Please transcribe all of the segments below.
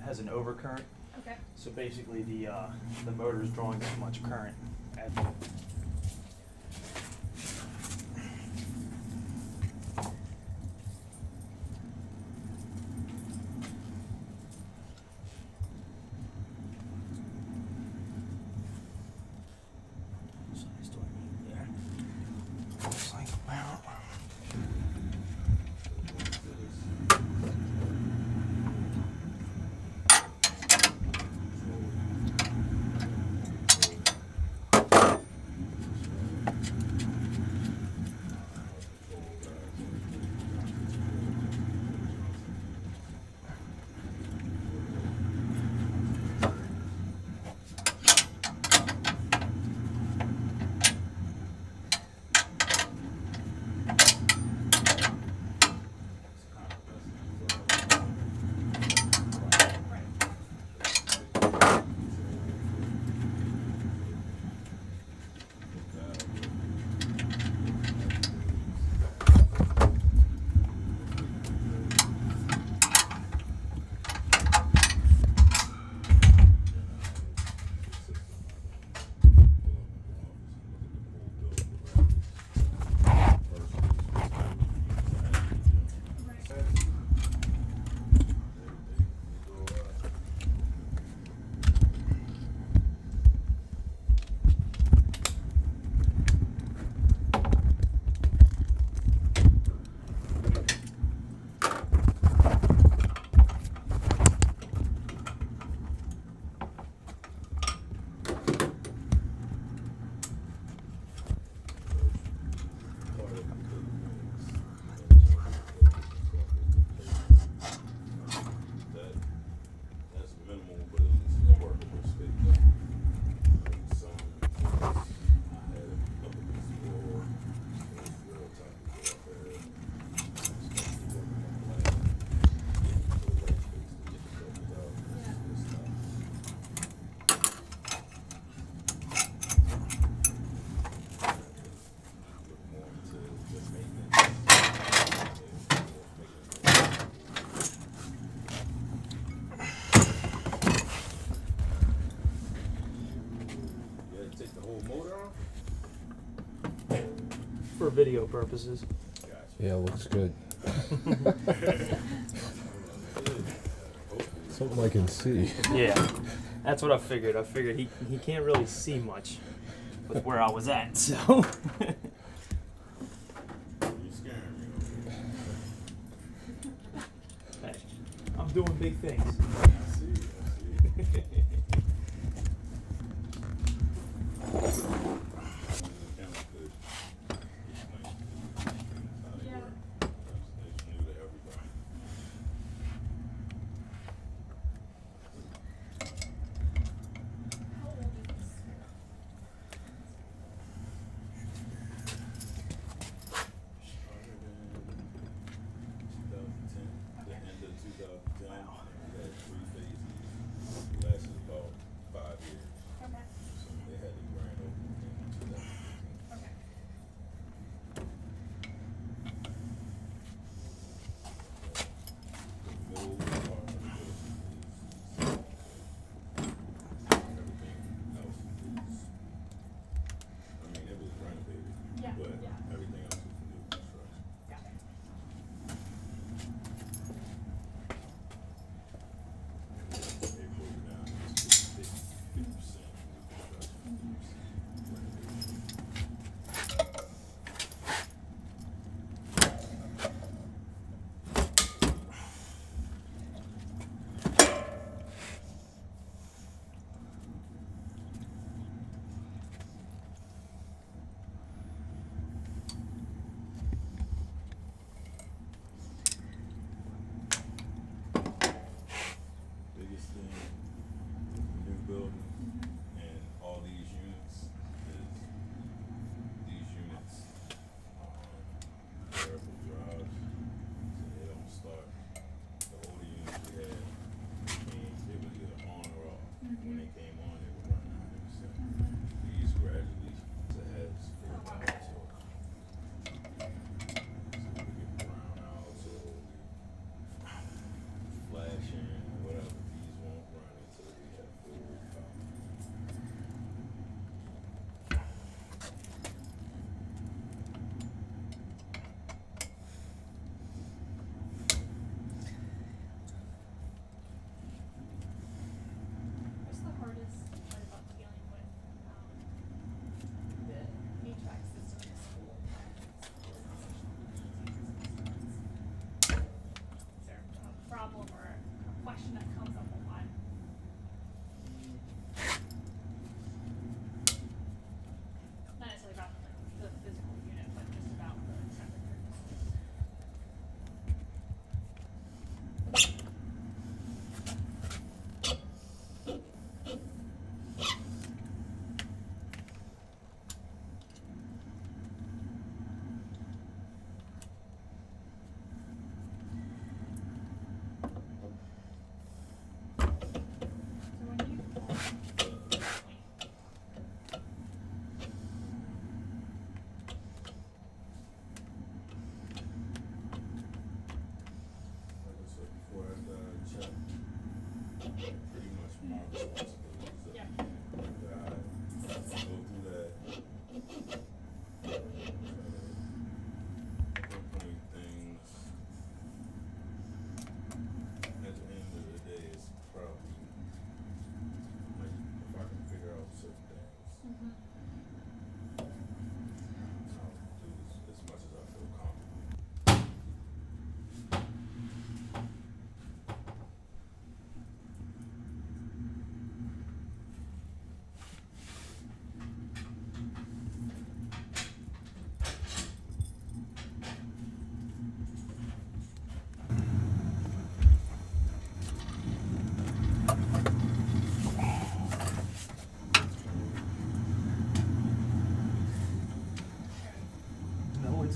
has an overcurrent. Okay. So basically, the motor is drawing too much current. Size do I need there? Looks like about. For video purposes. Yeah, looks good. Something I can see. Yeah, that's what I figured. I figured he can't really see much with where I was at, so. Hey, I'm doing big things.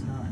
not.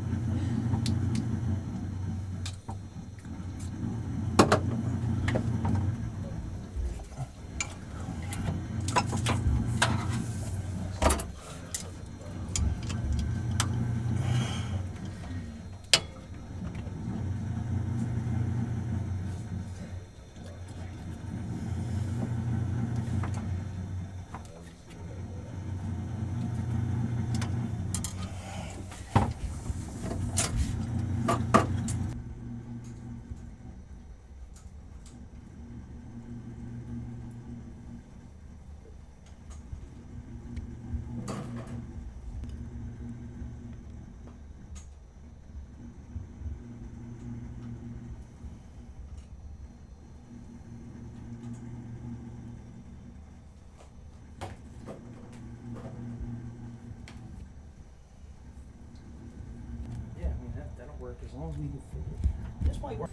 Yeah, I mean that'll work as long as we can figure. This might work.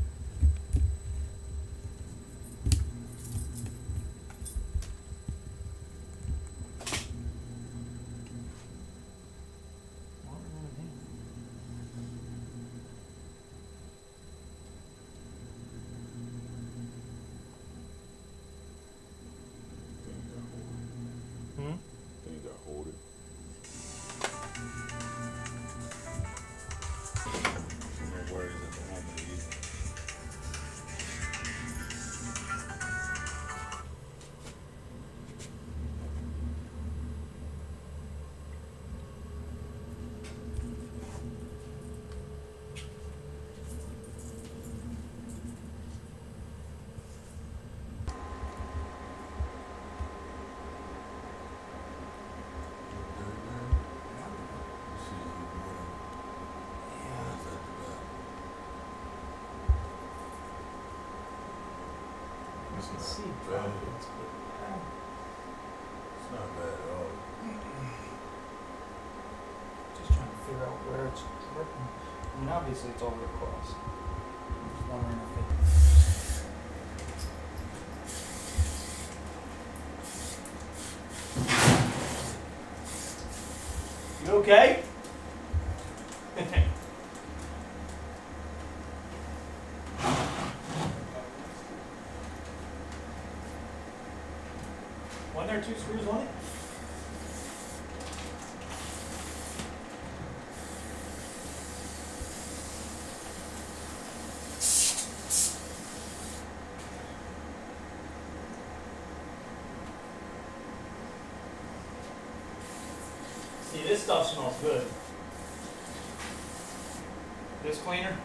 Hmm? Think I hold it. No worries at the moment either. You can see bad. droplets, but It's not bad at all. just trying to figure out where it's dripping. I mean, obviously it's over across. I'm just wondering if it. You okay? Wasn't there 2 screws on it? See, this stuff smells good. This cleaner?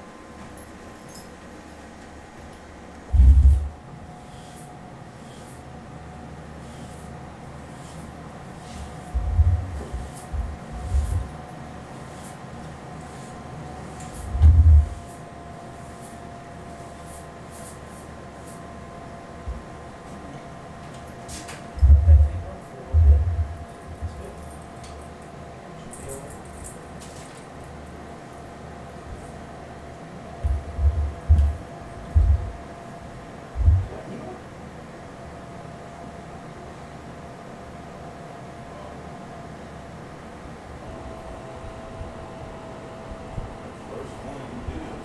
First one you did.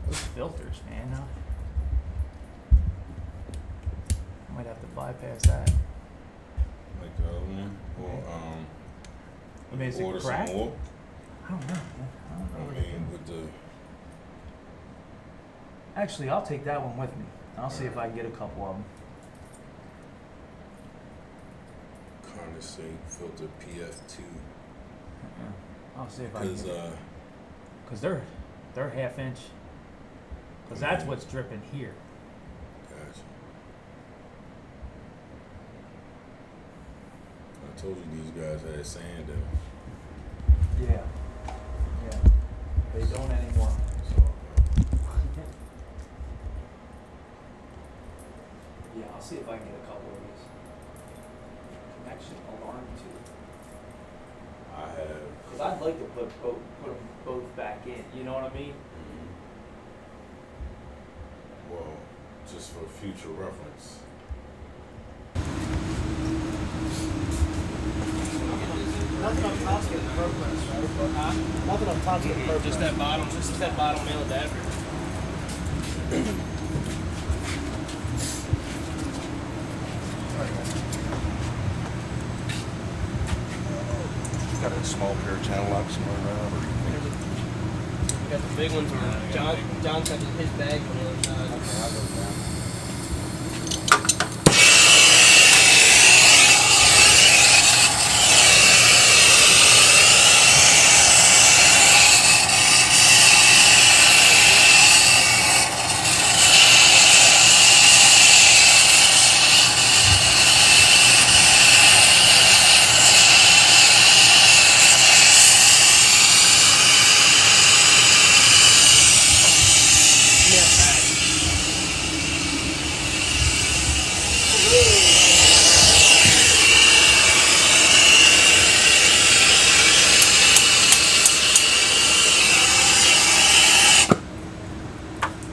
Those filters, man. I might have to bypass that. Like the other one, or I mean, is order it some cracked? more. I don't know, man. I don't know I what to do. mean, with the Actually, I'll take that one with me. I'll see if I can get a couple of them. condensate filter PF2, I'll see if I can. because Cause they're half inch. Cause that's what's dripping here. gotcha. I told you these guys had sand in them. Yeah. Yeah. They don't anymore. So, Yeah, I'll see if I can get a couple of these. Actually, alarm too. I have Cause I'd like to put them both back in, you know what I mean? Well, just for future reference. Nothing on top's getting progress, right? Nothing on top's getting progress. Just that bottom male adapter. Got a small pair of channel locks somewhere around, or We got the big ones where John's got his bag on the other side. okay, I'll go down.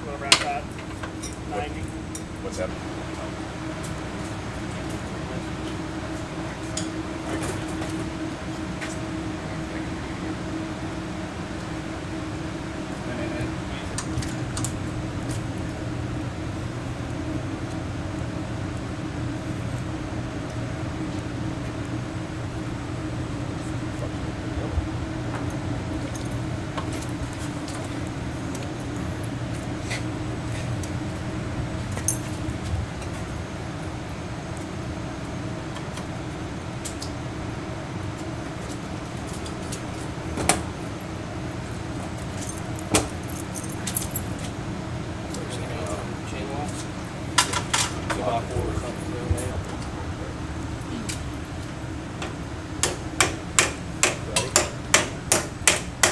Around that 90. What's that? Chain locks. About 4 or something.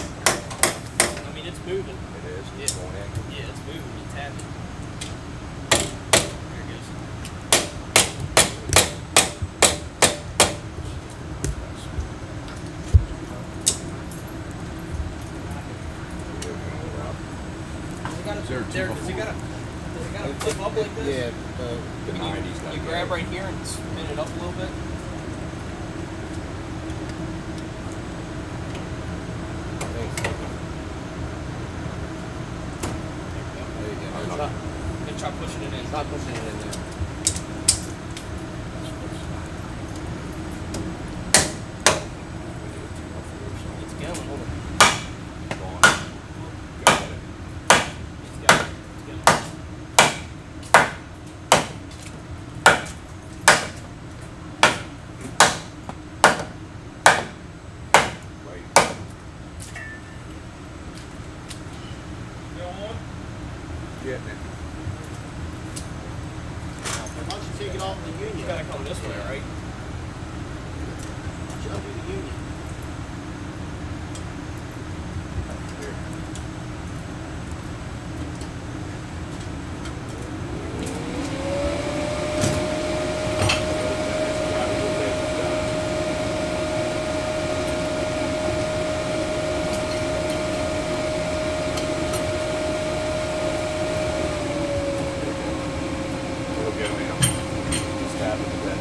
I mean, it's moving. It is. Yeah. It's going in. Yeah, it's moving. You tap it. There it goes. Does it got to flip up like this? Yeah, the You- 90s. You grab right here and spin it up a little bit. And try pushing it in. Stop pushing it in there. It's going. Hold on. Got it. It's going. It's going. Right. Go on. Yeah. Why don't you take it off the You union? gotta come this way, right? Why don't you undo the union? We'll get it now. Just tap it to that.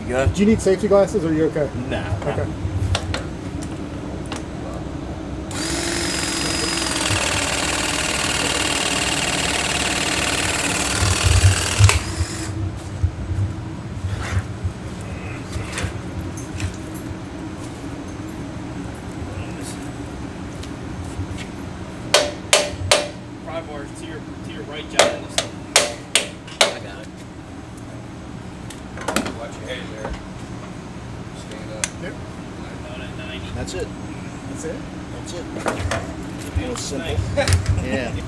You good? Do you need safety glasses or are you okay? Nah. Okay. Pry bars to your right, John. I got it. Watch your head there. Stand up. Yep. About at 90. That's it. That's it. That's it. Real simple. Yeah. Yeah.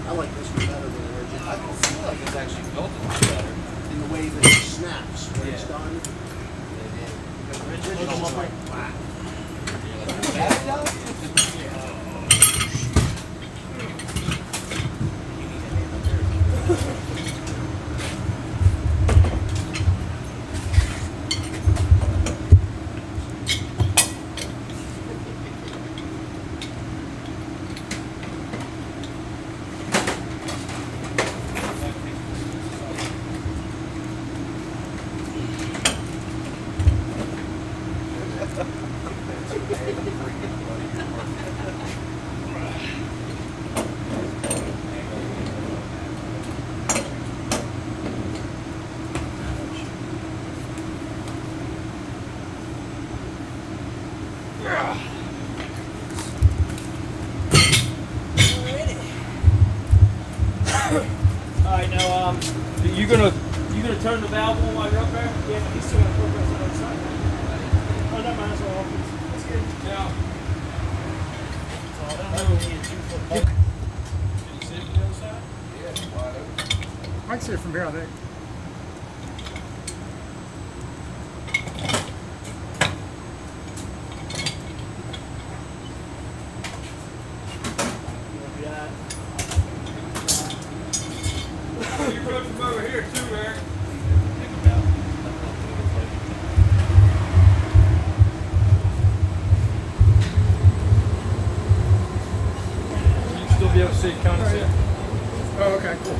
I like this one better than the original. I feel like it's actually built a lot better. In the way that it snaps when it's Yeah. done. Because the Original original was one. like flat. Alright, now you gonna turn the valve on while you're up there? Yeah, he's still gonna progress on the other side. Oh, never mind, that's all. That's good. Yeah. So I don't know if you need a 2-foot bulk. Can you see it from the other side? Yeah, it's wide open. I can see it from here, I think. You wanna do that? You approach from over here too, Eric. You'll still be able to see it kind of see. Oh, okay, cool.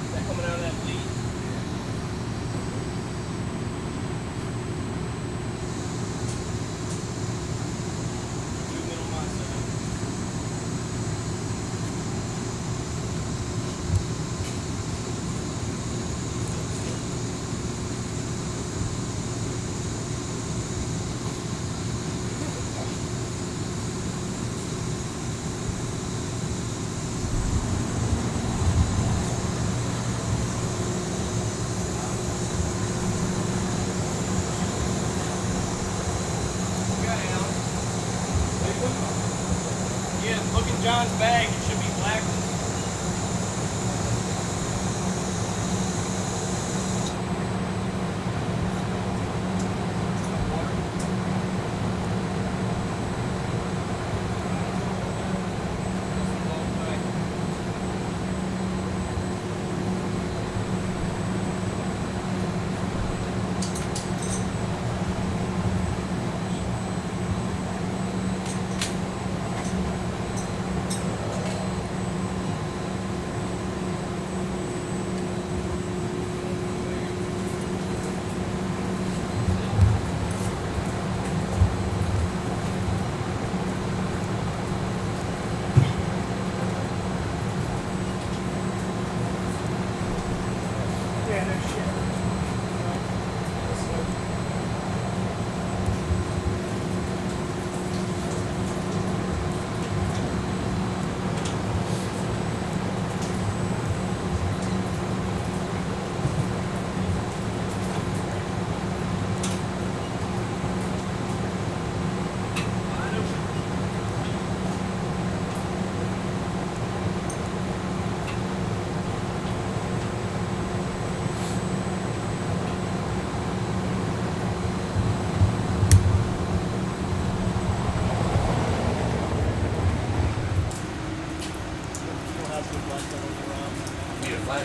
Is that coming out of that bleed? Movement on my side. Yeah, look in John's bag. It should be black.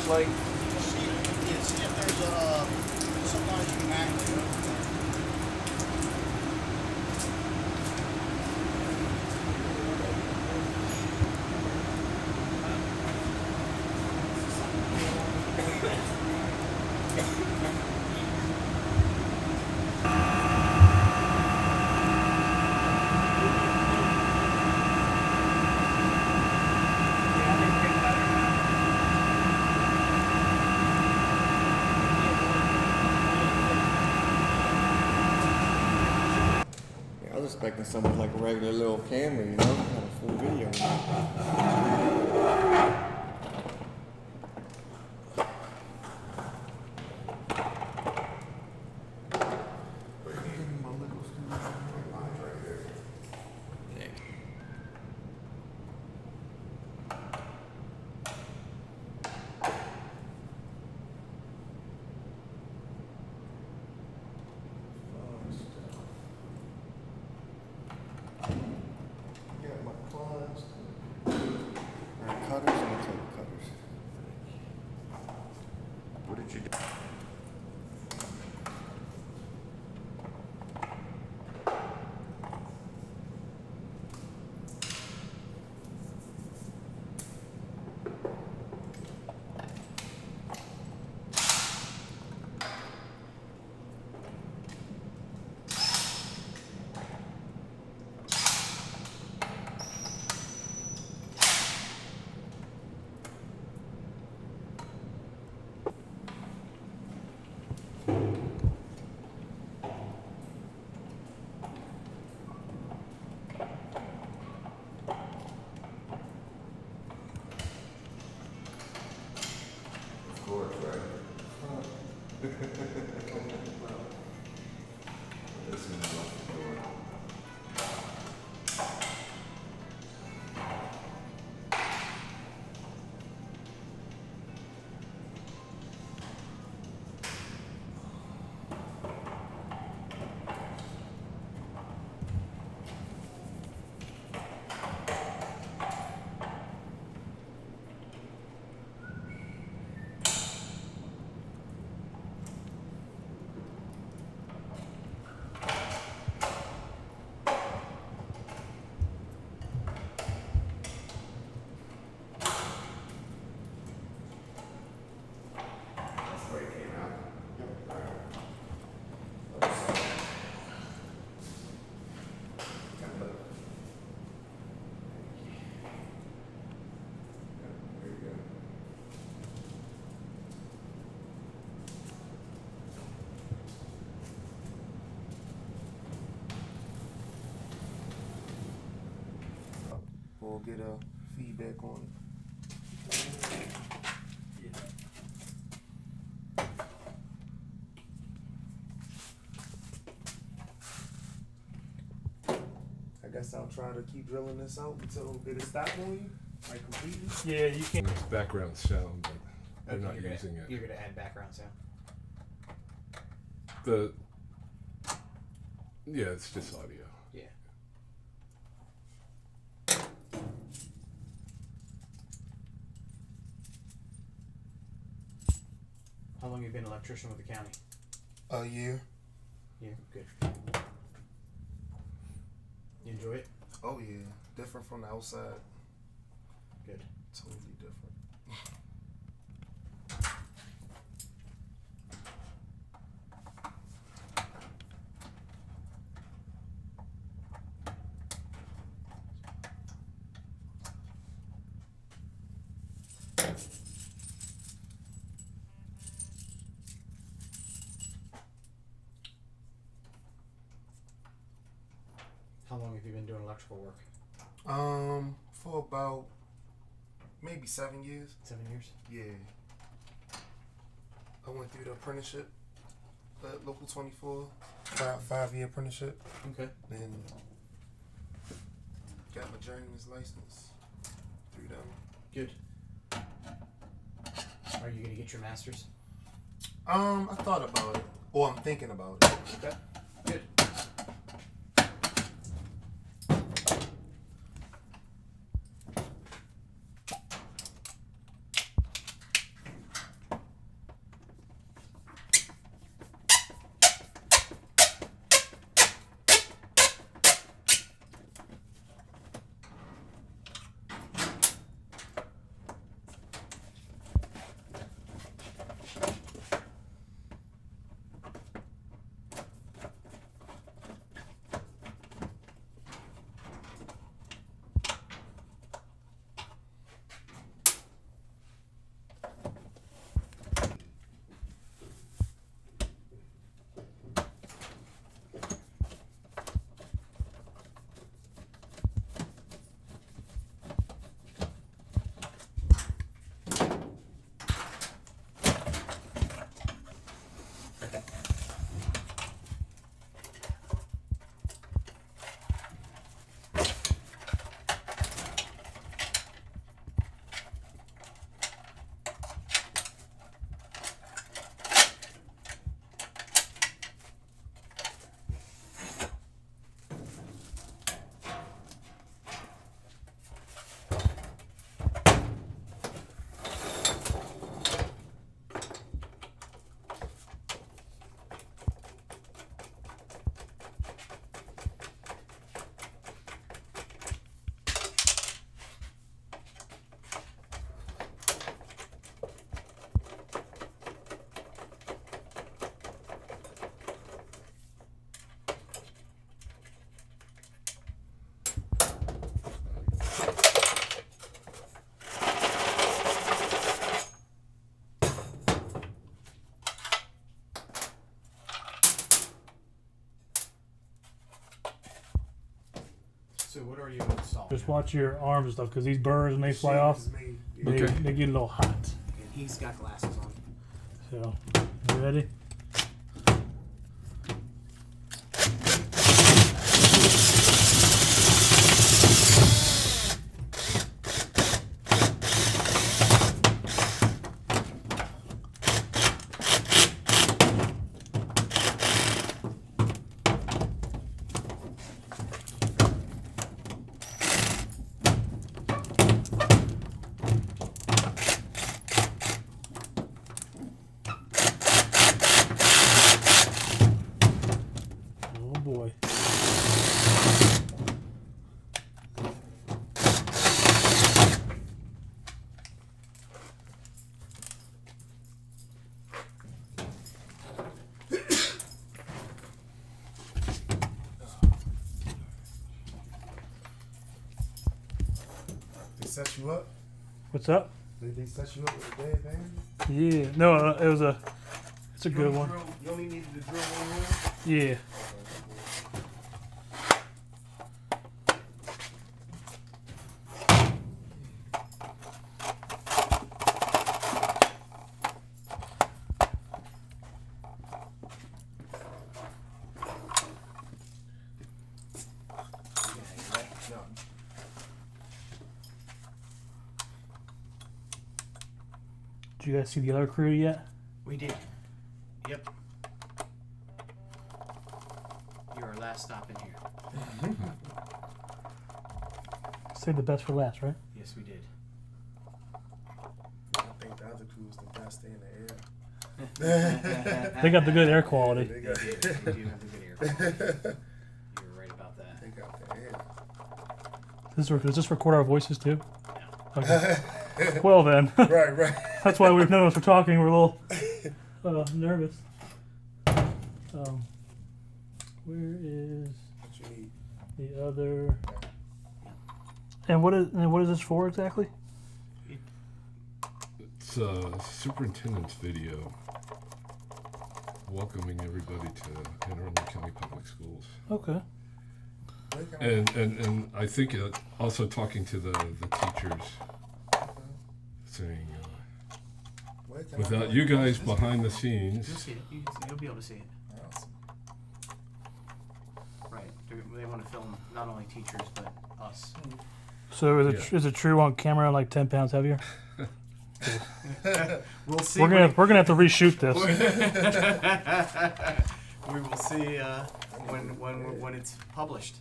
flashlight? Yeah, see if there's sometimes you can manually, I was expecting something like a regular little camera, you know, kind of full video. Got my clients. Alright, cutters, I'm gonna take cutters. What did you do? Of course, right? This is not the door. That's the way it came out. There you go. We'll get a feedback on it. I guess I'll try to keep drilling this out until did it stop on you? Like completely? Yeah, you can. There's background sound, but they're not You're gonna- using it. You're gonna add background sound. Yeah, it's just audio. Yeah. How long have you been an electrician with the county? A year. Yeah, good. You enjoy it? Oh yeah. Different from the outside. Good. Totally different. How long have you been doing electrical work? For about maybe 7 years. 7 years? Yeah. I went through the apprenticeship at Local 24, 5-year apprenticeship, Okay. then got my journeyman's license through them. Good. Are you gonna get your master's? I thought about it, or I'm thinking about it. Okay. Good. So what are you installing? Just watch your arms and stuff, because these burrs, when they fly off, they, Okay. they get a little hot. And he's got glasses on. So, you ready? Oh boy. They set you up? What's up? Did they set you up with a dead band? Yeah. No, it's a good one. You only needed to drill one hole? Yeah. No. Did you guys see the other crew yet? We did. Yep. You're our last stop in here. Save the best for last, right? Yes, we did. I think the other crew's the best in the air. They got the good air quality. They got, We do have the good air. You were right about that. they got the air. Does this record our voices too? Okay. Well then, Right, right. that's why we've noticed we're talking. We're a little nervous. Where is What you need? the other? And what is this for exactly? It's superintendent's video welcoming everybody to Anne Arundel County Public Schools. Okay. And I think also talking to the teachers, saying, without you guys behind the You'll scenes, see it. You'll be able to see it. Right. They want to film not only teachers but us. So is it true on camera? I'm like 10 pounds heavier. We'll see. We're gonna have to reshoot this. We will see when it's published.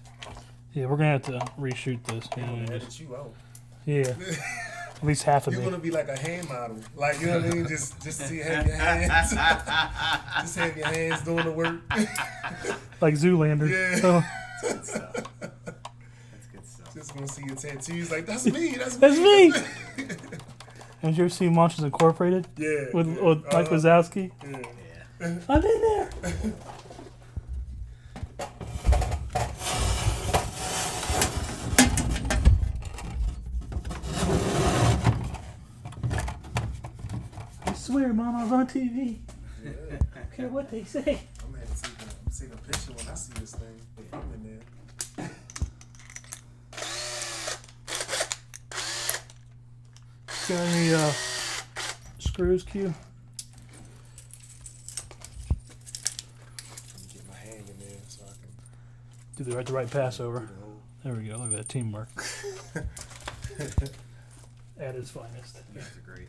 Yeah, we're gonna have to reshoot this. They're gonna edit you out. Yeah. At least half of You're me. gonna be like a hand model, like you know what I mean. Just have your hands, just have your hands doing the work. Like Zoolander. Yeah. So, That's good stuff. Just gonna see your tattoos, like that's me, that's That's me. me. Have you ever seen Monsters Incorporated Yeah. with Mike Wazowski? Yeah. Yeah. I'm in there. I swear, Mom, I was on TV. Yeah. I don't care what they say. I'm gonna have to take a picture when I see this thing. If I'm in there. Got any screws, Q? Let me get my hand in there so I can Do the right pass over. do the whole. There we go. Look at that teamwork. At its finest. You guys are great.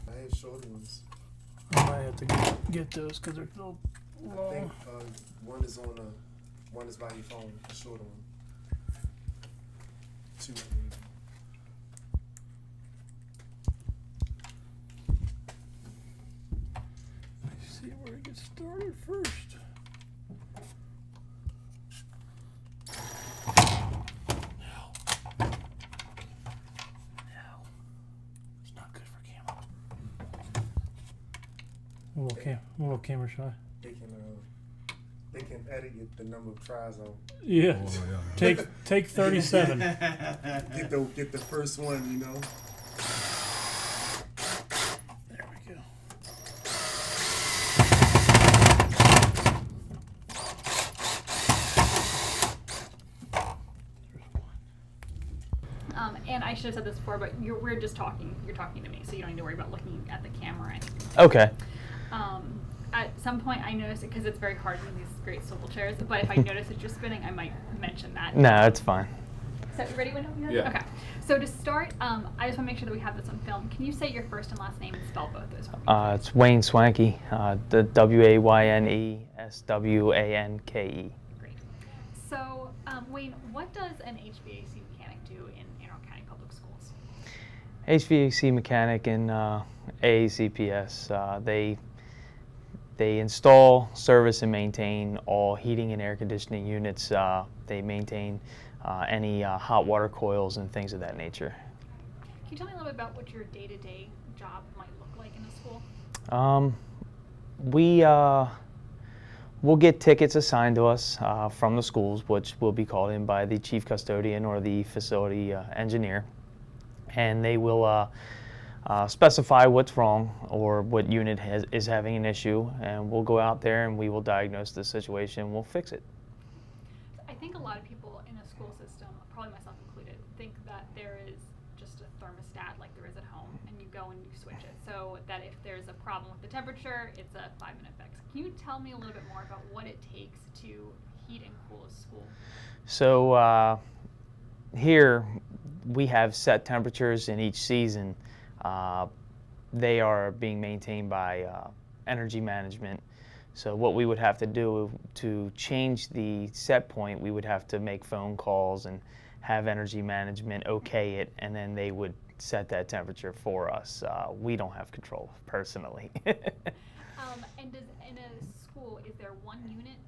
I have shorter ones. I might have to get those because they're still I think long. one is on one is by your phone, the shorter one. Two. Let's see where it gets started first. No. It's not good for camera. A little camera shy. They can edit the number of tries on. Yeah. oh, yeah. Take 37. Get the first one, you know. There we go. And I should have said this before, but we're just talking. You're talking to me, so you don't need to worry about looking at the camera. Okay. At some point, I noticed it because it's very hard with these great swivel chairs. But if I notice that you're spinning, I might mention that. No, it's fine. So you ready, Window? Yeah. Okay. So to start, I just want to make sure that we have this on film. Can you say your first and last name and spell both those for me? It's Wayne Swanke, the WayneSwanke. Great. So, Wayne, what does an HVAC mechanic do in Anne Arundel County Public Schools? HVAC mechanic in AACPS. They install, service, and maintain all heating and air conditioning units. They maintain any hot water coils and things of that nature. Can you tell me a little bit about what your day-to-day job might look like in the school? We'll get tickets assigned to us from the schools, which will be called in by the chief custodian or the facility engineer, and they will specify what's wrong or what unit is having an issue, and we'll go out there and we will diagnose the situation. We'll fix it. I think a lot of people in a school system, probably myself included, think that there is just a thermostat like there is at home, and you go and you switch it. So that if there's a problem with the temperature, it's a 5-minute fix. Can you tell me a little bit more about what it takes to heat and cool a school? So here we have set temperatures in each season. They are being maintained by energy management. So what we would have to do to change the set point, we would have to make phone calls and have energy management okay it, and then they would set that temperature for us. We don't have control personally. And in a school, is there one unit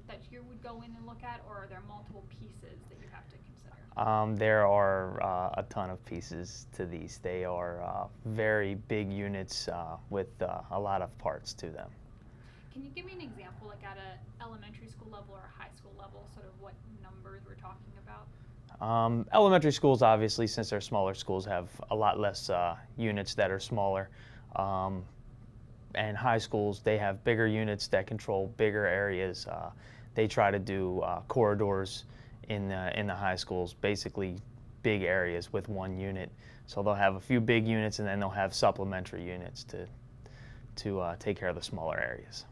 that you would go in and look at, or are there multiple pieces that you have to consider? There are a ton of pieces to these. They are very big units with a lot of parts to them. Can you give me an example, like at an elementary school level or a high school level, sort of what numbers we're talking about? Elementary schools, obviously, since they're smaller schools, have a lot less units that are smaller. And high schools, they have bigger units that control bigger areas. They try to do corridors in the high schools, basically big areas with one unit. So they'll have a few big units, and then they'll have supplementary units to take care of the smaller areas.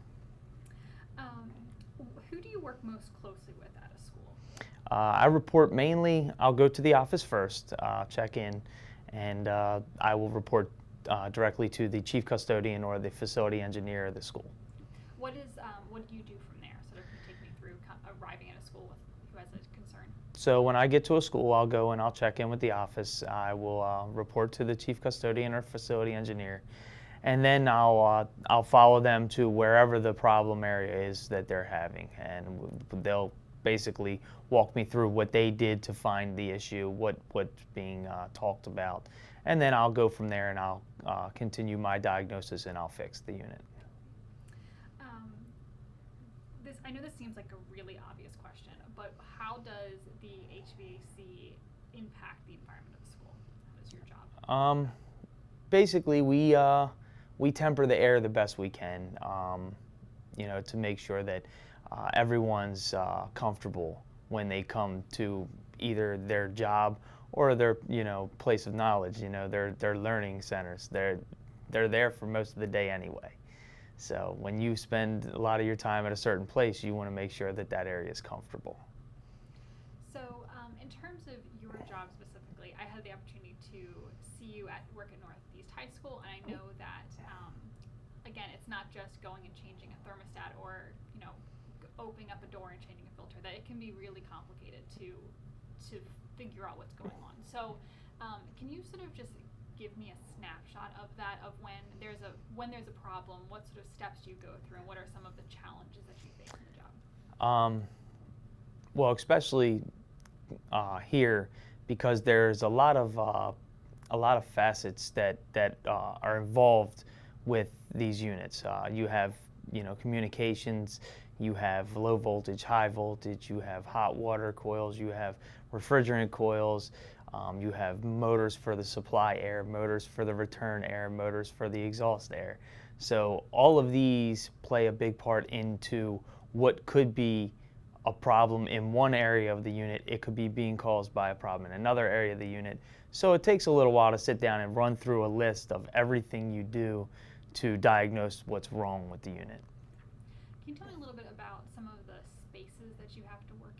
Who do you work most closely with at a school? I report mainly, I'll go to the office first, check in, and I will report directly to the chief custodian or the facility engineer of the school. What do you do from there? Sort of take me through arriving at a school who has a concern. So when I get to a school, I'll go and I'll check in with the office. I will report to the chief custodian or facility engineer, and then I'll follow them to wherever the problem area is that they're having, and they'll basically walk me through what they did to find the issue, what's being talked about, and then I'll go from there and I'll continue my diagnosis and I'll fix the unit. I know this seems like a really obvious question, but how does the HVAC impact the environment of the school? How does your job? Basically, we temper the air the best we can, to make sure that everyone's comfortable when they come to either their job or their place of knowledge. Their learning centers. They're there for most of the day anyway. So when you spend a lot of your time at a certain place, you want to make sure that that area is comfortable. So in terms of your job specifically, I had the opportunity to see you work at Northeast High School, and I know that, again, it's not just going and changing a thermostat or opening up a door and changing a filter, that it can be really complicated to figure out what's going on. So can you sort of just give me a snapshot of that, of when there's a problem, what sort of steps do you go through, and what are some of the challenges that you face in the job? Well, especially here, because there's a lot of facets that are involved with these units. You have communications, you have low voltage, high voltage, you have hot water coils, you have refrigerant coils, you have motors for the supply air, motors for the return air, motors for the exhaust air. So all of these play a big part into what could be a problem in one area of the unit, it could be being caused by a problem in another area of the unit. So it takes a little while to sit down and run through a list of everything you do to diagnose what's wrong with the unit. Can you tell me a little bit about some of the spaces that you have to work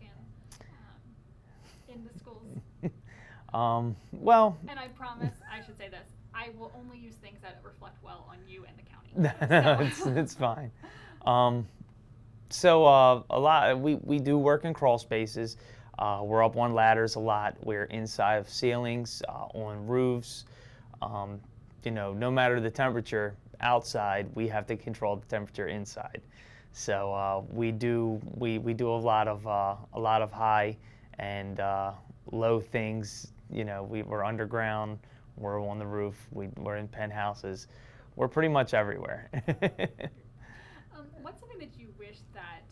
in the schools? Well, and I promise, I should say this, I will only use things that reflect well on you and the county. it's fine. So a lot, we do work in crawl spaces. We're up on ladders a lot. We're inside of ceilings, on roofs. You know, no matter the temperature outside, we have to control the temperature inside. So we do a lot of high and low things. You know, we're underground. We're on the roof. We're in penthouses. We're pretty much everywhere. What's something that you wish that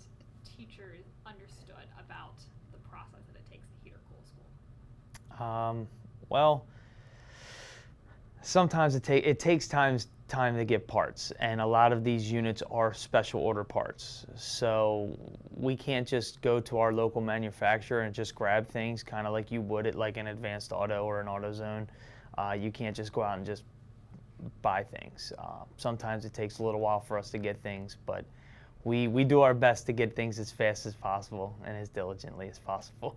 teachers understood about the process that it takes to heat or cool school? Well, sometimes it takes time to get parts, and a lot of these units are special order parts. So we can't just go to our local manufacturer and just grab things, kind of like you would at like an Advanced Auto or an AutoZone. You can't just go out and just buy things. Sometimes it takes a little while for us to get things, but we do our best to get things as fast as possible and as diligently as possible.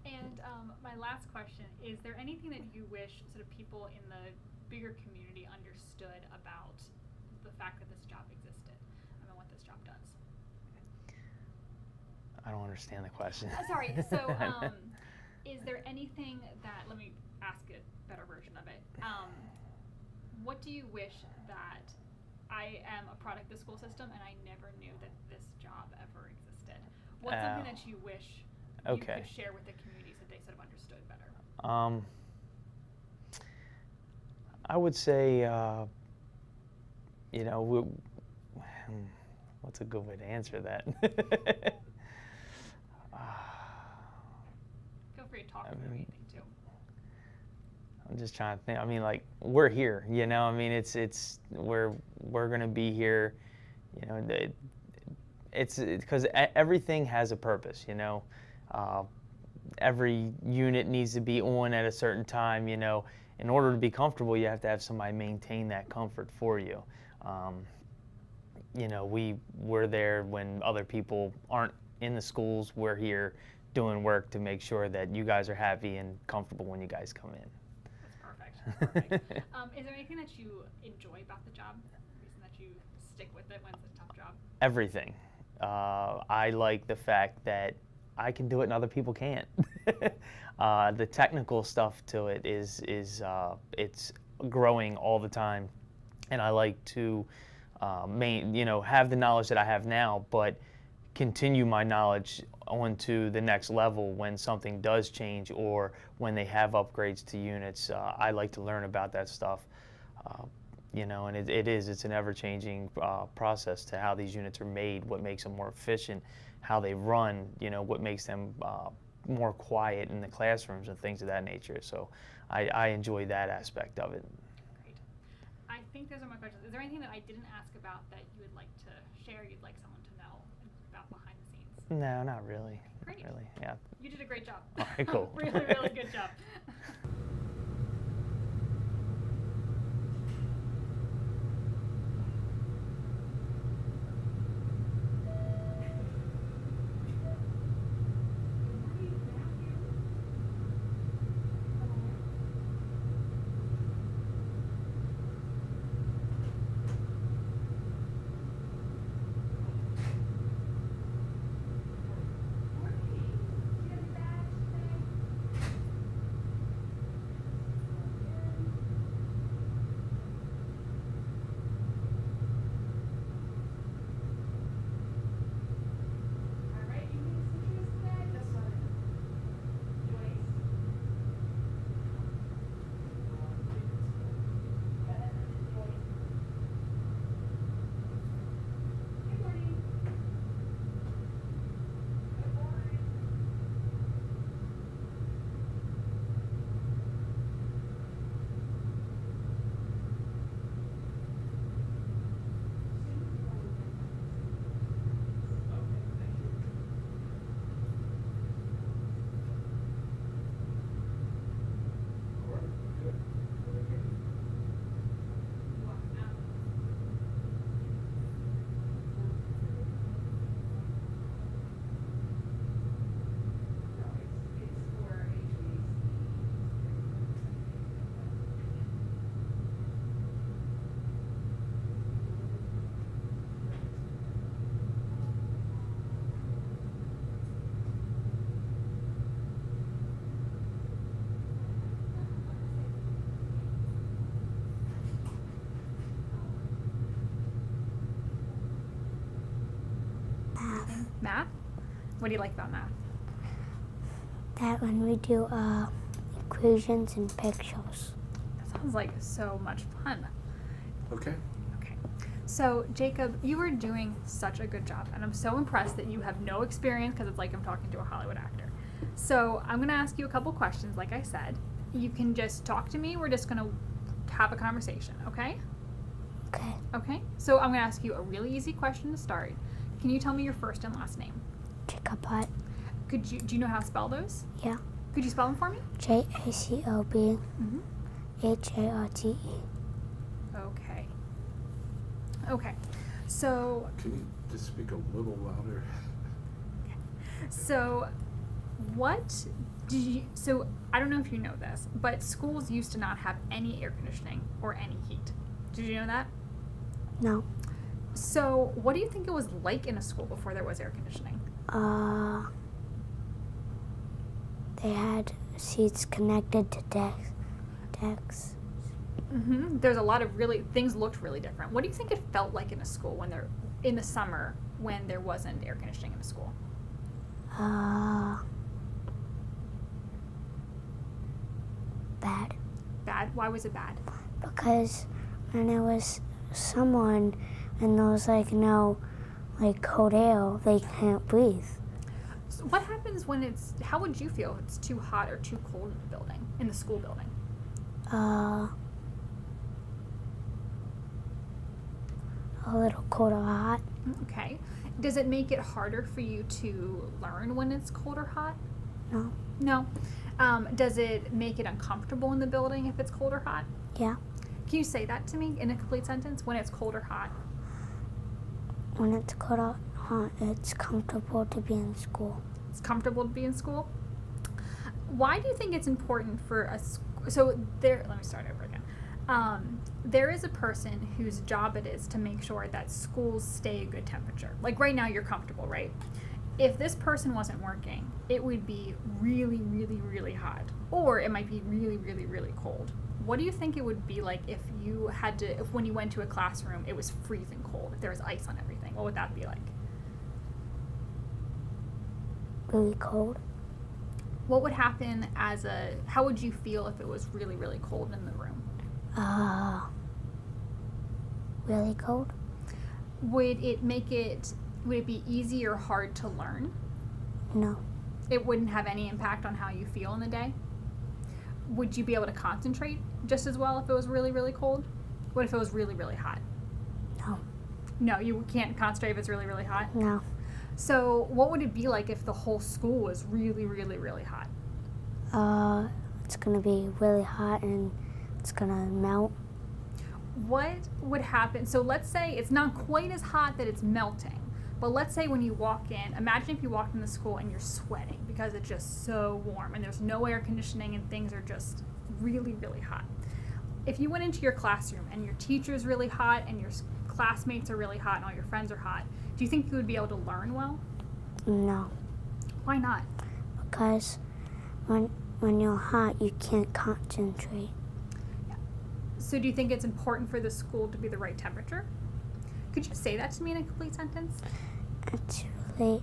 And my last question, is there anything that you wish sort of people in the bigger community understood about the fact that this job existed and what this job does? I don't understand the question. Sorry, so is there anything that, let me ask a better version of it. What do you wish that I am a product of the school system and I never knew that this job ever existed? What's something that you wish you could share with the community so they sort of understood better? I would say, you know, what's a good way to answer that? Feel free to talk through anything too. I'm just trying to think. I mean, like, we're here, you know. I mean, we're gonna be here, you know. It's because everything has a purpose, you know. Every unit needs to be on at a certain time, you know. In order to be comfortable, you have to have somebody maintain that comfort for you. You know, we're there when other people aren't in the schools. We're here doing work to make sure that you guys are happy and comfortable when you guys come in. That's perfect. Is there anything that you enjoy about the job? The reason that you stick with it when it's a tough job? Everything. I like the fact that I can do it and other people can't. The technical stuff to it is it's growing all the time, and I like to have the knowledge that I have now, but continue my knowledge onto the next level when something does change or when they have upgrades to units. I like to learn about that stuff. You know, and it's an ever-changing process to how these units are made, what makes them more efficient, how they run, you know, what makes them more quiet in the classrooms and things of that nature. So I enjoy that aspect of it. Great. I think those are my questions. Is there anything that I didn't ask about that you would like to share, you'd like someone to know about behind the scenes? No, not really. Great. Not really, yeah. You did a great job. All right, cool. Really, really good job. Math? What do you like about math? That when we do equations and pictures. That sounds like so much fun. Okay. Okay. So, Jacob, you are doing such a good job, and I'm so impressed that you have no experience because it's like I'm talking to a Hollywood actor. So, I'm going to ask you a couple questions, like I said. You can just talk to me. We're just going to have a conversation, okay? Okay. Okay. So, I'm going to ask you a really easy question to start. Can you tell me your first and last name? Jacob. Do you know how to spell those? Yeah. Could you spell them for me? Jacob. Mm-hmm. Harte. Okay. Okay. So, Can you just speak a little louder? so I don't know if you know this, but schools used to not have any air conditioning or any heat. Did you know that? No. So, what do you think it was like in a school before there was air conditioning? They had seats connected to decks. Mm-hmm. There's a lot of things looked really different. What do you think it felt like in a school in the summer when there wasn't air conditioning in a school? Bad. Bad? Why was it bad? Because when it was someone and there was no cold air, they can't breathe. So what happens when how would you feel if it's too hot or too cold in the building, in the school building? A little cold or hot. Okay. Does it make it harder for you to learn when it's cold or hot? No. No. Does it make it uncomfortable in the building if it's cold or hot? Yeah. Can you say that to me in a complete sentence? When it's cold or hot? When it's cold or hot, it's comfortable to be in school. It's comfortable to be in school? Why do you think it's important for us? So let me start over again. There is a person whose job it is to make sure that schools stay a good temperature. Like right now you're comfortable, right? If this person wasn't working, it would be really, really, really hot. Or it might be really, really, really cold. What do you think it would be like if when you went to a classroom, it was freezing cold, if there was ice on everything? What would that be like? Really cold. What would happen how would you feel if it was really, really cold in the room? Really cold. Would it be easy or hard to learn? No. It wouldn't have any impact on how you feel in the day? Would you be able to concentrate just as well if it was really, really cold? What if it was really, really hot? No. No, you can't concentrate if it's really, really hot? No. So what would it be like if the whole school was really, really, really hot? It's gonna be really hot and it's gonna melt. What would happen? So let's say it's not quite as hot that it's melting, but let's say when you walk in, imagine if you walked in the school and you're sweating because it's just so warm and there's no air conditioning and things are just really, really hot. If you went into your classroom and your teacher's really hot and your classmates are really hot and all your friends are hot, do you think you would be able to learn well? No. Why not? Because when you're hot, you can't concentrate. So do you think it's important for the school to be the right temperature? Could you say that to me in a complete sentence? It's really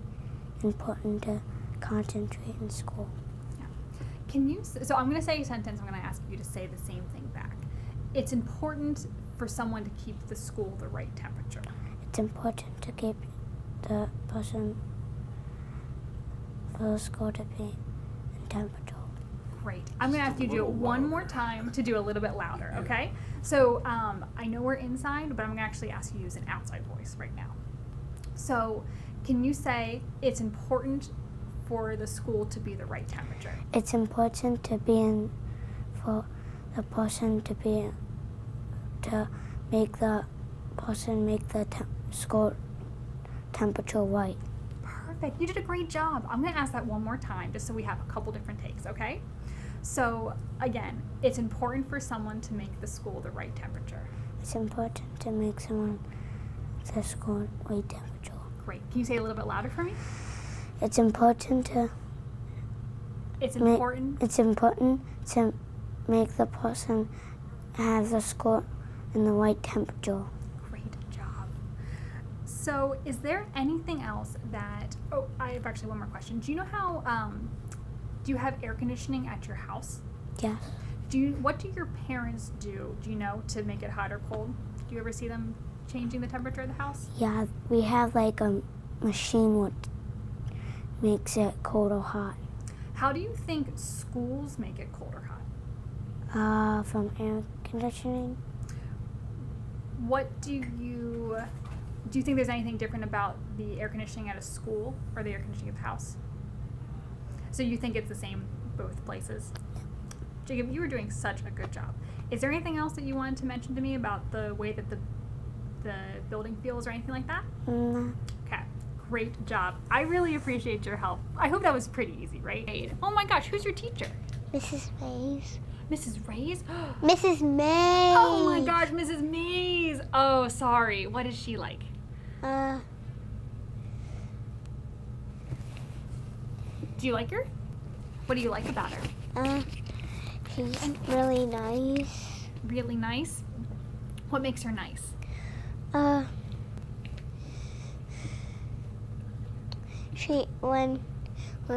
important to concentrate in school. Yeah. So I'm going to say a sentence, I'm going to ask you to say the same thing back. It's important for someone to keep the school the right temperature. It's important to keep the school to be in temperature. Great. I'm going to ask you to do it one more time to do a little bit louder, okay? So I know we're inside, but I'm going to actually ask you to use an outside voice right now. So can you say it's important for the school to be the right temperature? It's important for the person to make the school temperature right. Perfect. You did a great job. I'm going to ask that one more time just so we have a couple different takes, okay? So, again, it's important for someone to make the school the right temperature. It's important to make the school right temperature. Great. Can you say it a little bit louder for me? It's important to make the person have the school in the right temperature. Great job. So, is there anything else that? Oh, I have actually one more question. Do you know how? Do you have air conditioning at your house? Yes. What do your parents do? Do you know, to make it hot or cold? Do you ever see them changing the temperature of the house? Yeah, we have like a machine which makes it cold or hot. How do you think schools make it cold or hot? From air conditioning. What do you think there's anything different about the air conditioning at a school or the air conditioning at the house? So you think it's the same both places? Jacob, you were doing such a good job. Is there anything else that you wanted to mention to me about the way that the building feels or anything like that? No. Okay, great job. I really appreciate your help. I hope that was pretty easy, right? Oh my gosh, who's your teacher? Mrs. Mays. Mrs. Ray's? Mrs. Mays. Oh my gosh, Mrs. Mays. Oh, sorry. What is she like? Uh, Do you like her? What do you like about her? She's really nice. Really nice? What makes her nice? When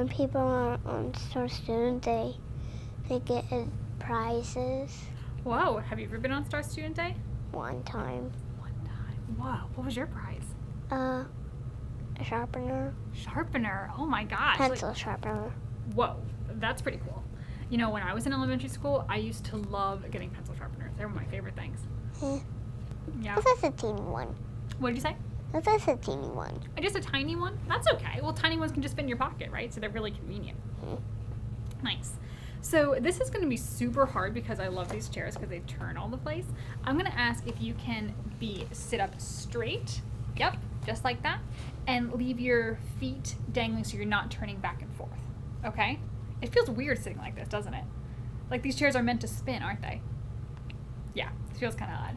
people are on Star Student Day, they get prizes. Whoa, have you ever been on Star Student Day? One time. Whoa, what was your prize? A sharpener. Sharpener. Oh my gosh. Pencil sharpener. Whoa, that's pretty cool. You know, when I was in elementary school, I used to love getting pencil sharpeners. They were my favorite things. Yeah. That's just a teeny one. What did you say? That's just a teeny one. Just a tiny one? That's okay. Well, tiny ones can just fit in your pocket, right? So they're really convenient. Nice. So this is going to be super hard because I love these chairs because they turn all the place. I'm going to ask if you can sit up straight. Yep, just like that. And leave your feet dangling so you're not turning back and forth. Okay? It feels weird sitting like this, doesn't it? Like these chairs are meant to spin, aren't they? Yeah, it feels kind of odd.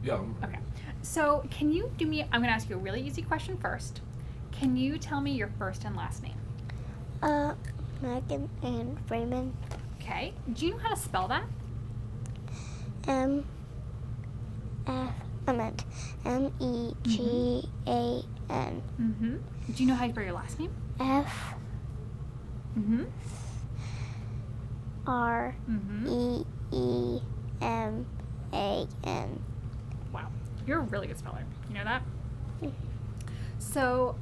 Yeah. Okay. So can you do me, I'm going to ask you a really easy question first. Can you tell me your first and last name? Megan and Freeman. Okay. Do you know how to spell that? MEGAN. Mm-hmm. Do you know how you spell your last name? F. Mm-hmm. R. Mm-hmm. EEMAN. Wow. You're a really good speller. You know that? So,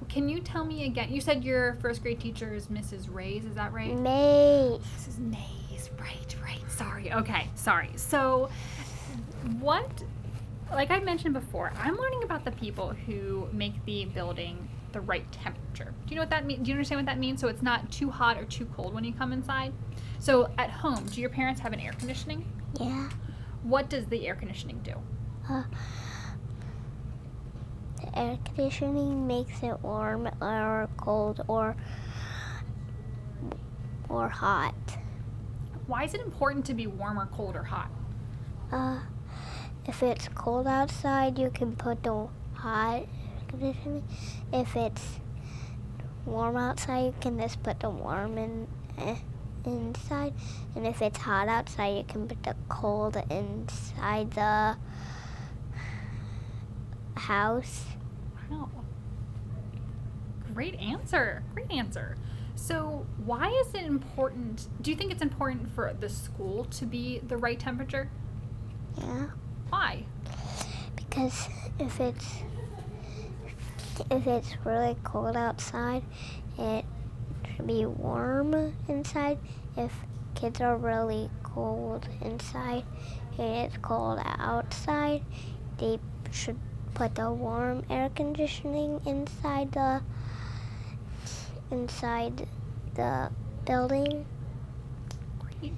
can you tell me again? You said your first grade teacher is Mrs. Ray's, is that right? Mays. Mrs. Mays, right. Sorry. Okay, sorry. So, like I mentioned before, I'm learning about the people who make the building the right temperature. Do you know what that means? Do you understand what that means? So it's not too hot or too cold when you come inside. So at home, do your parents have an air conditioning? Yeah. What does the air conditioning do? The air conditioning makes it warm or cold or hot. Why is it important to be warm or cold or hot? If it's cold outside, you can put the hot air conditioning. If it's warm outside, you can just put the warm inside. And if it's hot outside, you can put the cold inside the house. Wow. Great answer. So why is it important? Do you think it's important for the school to be the right temperature? Yeah. Why? Because if it's really cold outside, it should be warm inside. If kids are really cold inside and it's cold outside, they should put the warm air conditioning inside the building. Great.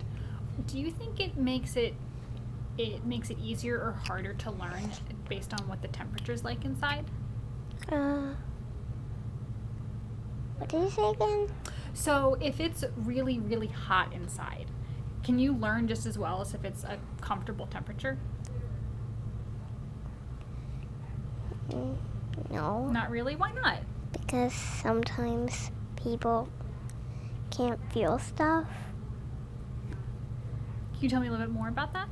Do you think it makes it easier or harder to learn based on what the temperature is like inside? What did you say again? So if it's really, really hot inside, can you learn just as well as if it's a comfortable temperature? No. Not really? Why not? Because sometimes people can't feel stuff. Can you tell me a little bit more about that?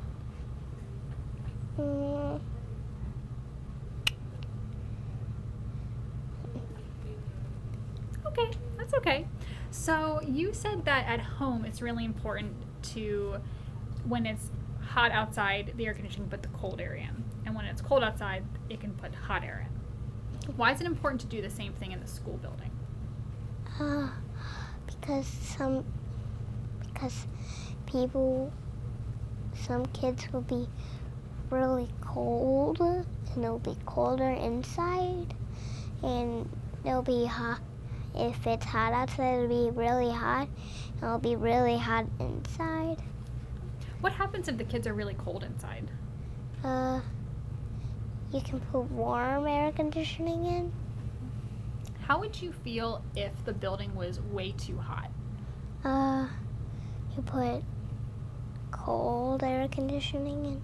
Okay, that's okay. So you said that at home it's really important to, when it's hot outside, the air conditioning put the cold air in. And when it's cold outside, it can put hot air in. Why is it important to do the same thing in the school building? Because some kids will be really cold and it'll be colder inside, and it'll be hot. If it's hot outside, it'll be really hot, and it'll be really hot inside. What happens if the kids are really cold inside? You can put warm air conditioning in. How would you feel if the building was way too hot? You put cold air conditioning in.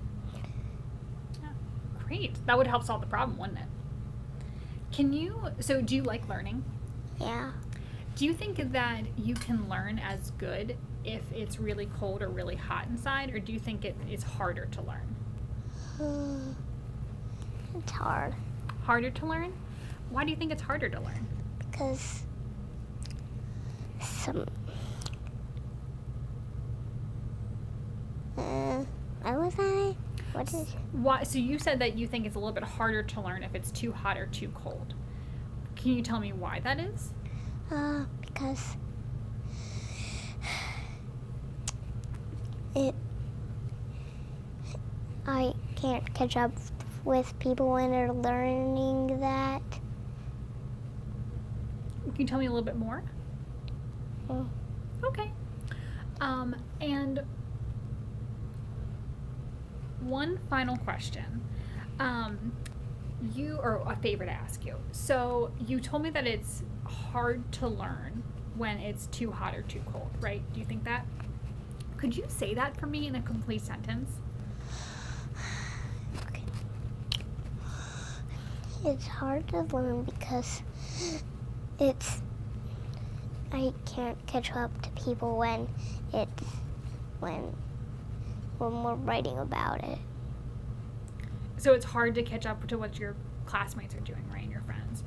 Great. That would help solve the problem, wouldn't it? So do you like learning? Yeah. Do you think that you can learn as good if it's really cold or really hot inside, or do you think it's harder to learn? It's hard. Harder to learn? Why do you think it's harder to learn? Because what was that? What is? Why? So you said that you think it's a little bit harder to learn if it's too hot or too cold. Can you tell me why that is? Because I can't catch up with people when they're learning that. Can you tell me a little bit more? Okay. And one final question. Or a favor to ask you. So you told me that it's hard to learn when it's too hot or too cold, right? Do you think that? Could you say that for me in a complete sentence? Okay. It's hard to learn because I can't catch up to people when we're writing about it. So it's hard to catch up to what your classmates are doing, right, and your friends.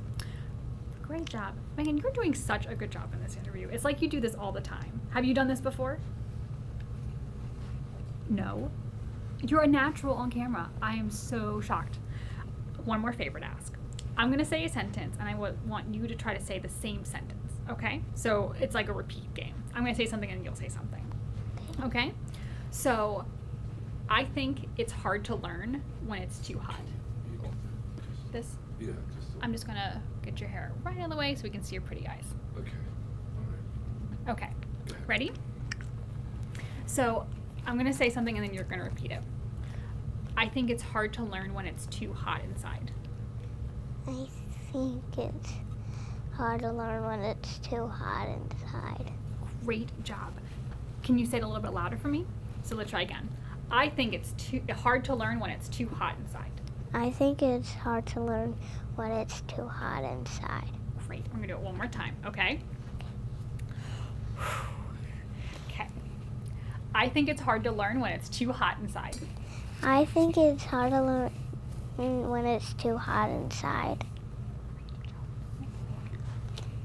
Great job. Megan, you're doing such a good job in this interview. It's like you do this all the time. Have you done this before? No. You're a natural on camera. I am so shocked. One more favor to ask. I'm going to say a sentence, and I want you to try to say the same sentence, okay? So it's like a repeat game. I'm going to say something, and you'll say something. Okay? So I think it's hard to learn when it's too hot. This? Yeah. I'm just going to get your hair right out of the way so we can see your pretty eyes. Okay. All right. Okay. Ready? So I'm going to say something and then you're going to repeat it. I think it's hard to learn when it's too hot inside. I think it's hard to learn when it's too hot inside. Great job. Can you say it a little bit louder for me? So let's try again. I think it's too hard to learn when it's too hot inside. I think it's hard to learn when it's too hot inside. Great. I'm going to do it one more time, okay? Okay. I think it's hard to learn when it's too hot inside. I think it's hard to learn when it's too hot inside.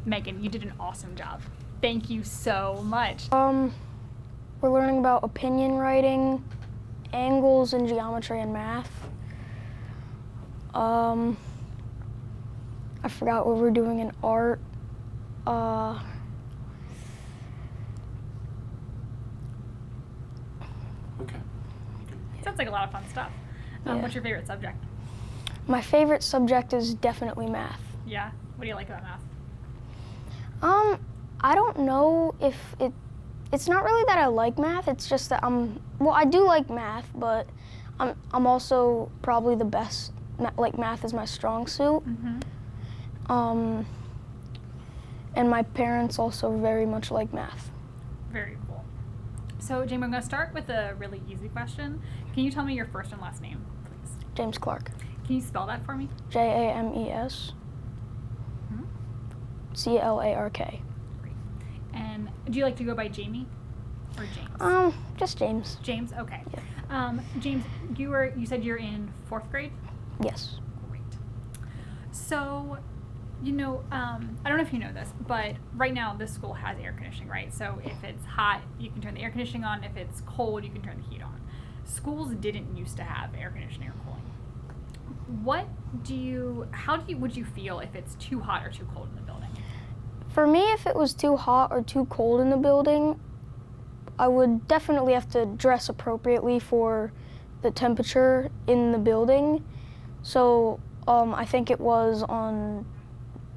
Megan, you did an awesome job. Thank you so much. We're learning about opinion writing, angles in geometry and math. I forgot what we're doing in art. Okay. Sounds like a lot of fun stuff. Yeah. What's your favorite subject? My favorite subject is definitely math. Yeah? What do you like about math? I don't know if it's not really that I like math, it's just that I do like math, but I'm also probably the best, like math is my strong suit. Mm-hmm. And my parents also very much like math. Very cool. So, Jamie, I'm going to start with a really easy question. Can you tell me your first and last name, please? James Clark. Can you spell that for me? James Clark. Great. And do you like to go by Jamie or James? Just James. James, okay. Yeah. James, you said you're in 4th grade? Yes. Great. So, You know, I don't know if you know this, but right now this school has air conditioning, right? So if it's hot, you can turn the air conditioning on. If it's cold, you can turn the heat on. Schools didn't used to have air conditioning or cooling. Would you feel if it's too hot or too cold in the building? For me, if it was too hot or too cold in the building, I would definitely have to dress appropriately for the temperature in the building. So I think it was on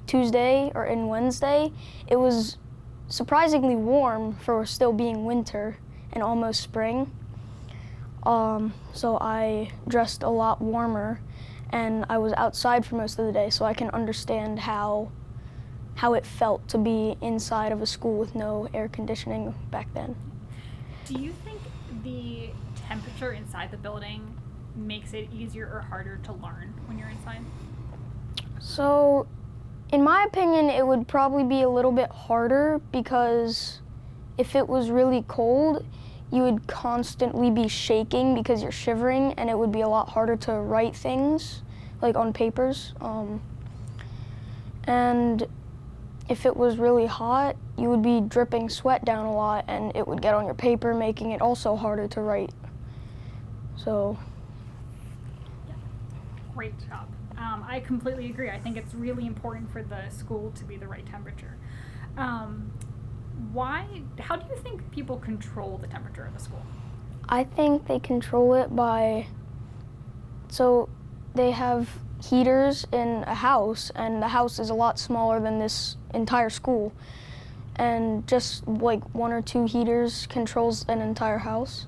Tuesday or in Wednesday, it was surprisingly warm for still being winter and almost spring. So I dressed a lot warmer, and I was outside for most of the day, so I can understand how it felt to be inside of a school with no air conditioning back then. Do you think the temperature inside the building makes it easier or harder to learn when you're inside? So, in my opinion, it would probably be a little bit harder because if it was really cold, you would constantly be shaking because you're shivering, and it would be a lot harder to write things, like on papers. And if it was really hot, you would be dripping sweat down a lot, and it would get on your paper, making it also harder to write. So. Yeah. Great job. I completely agree. I think it's really important for the school to be the right temperature. How do you think people control the temperature of the school? I think they control it so they have heaters in a house, and the house is a lot smaller than this entire school. And just like 1 or 2 heaters controls an entire house.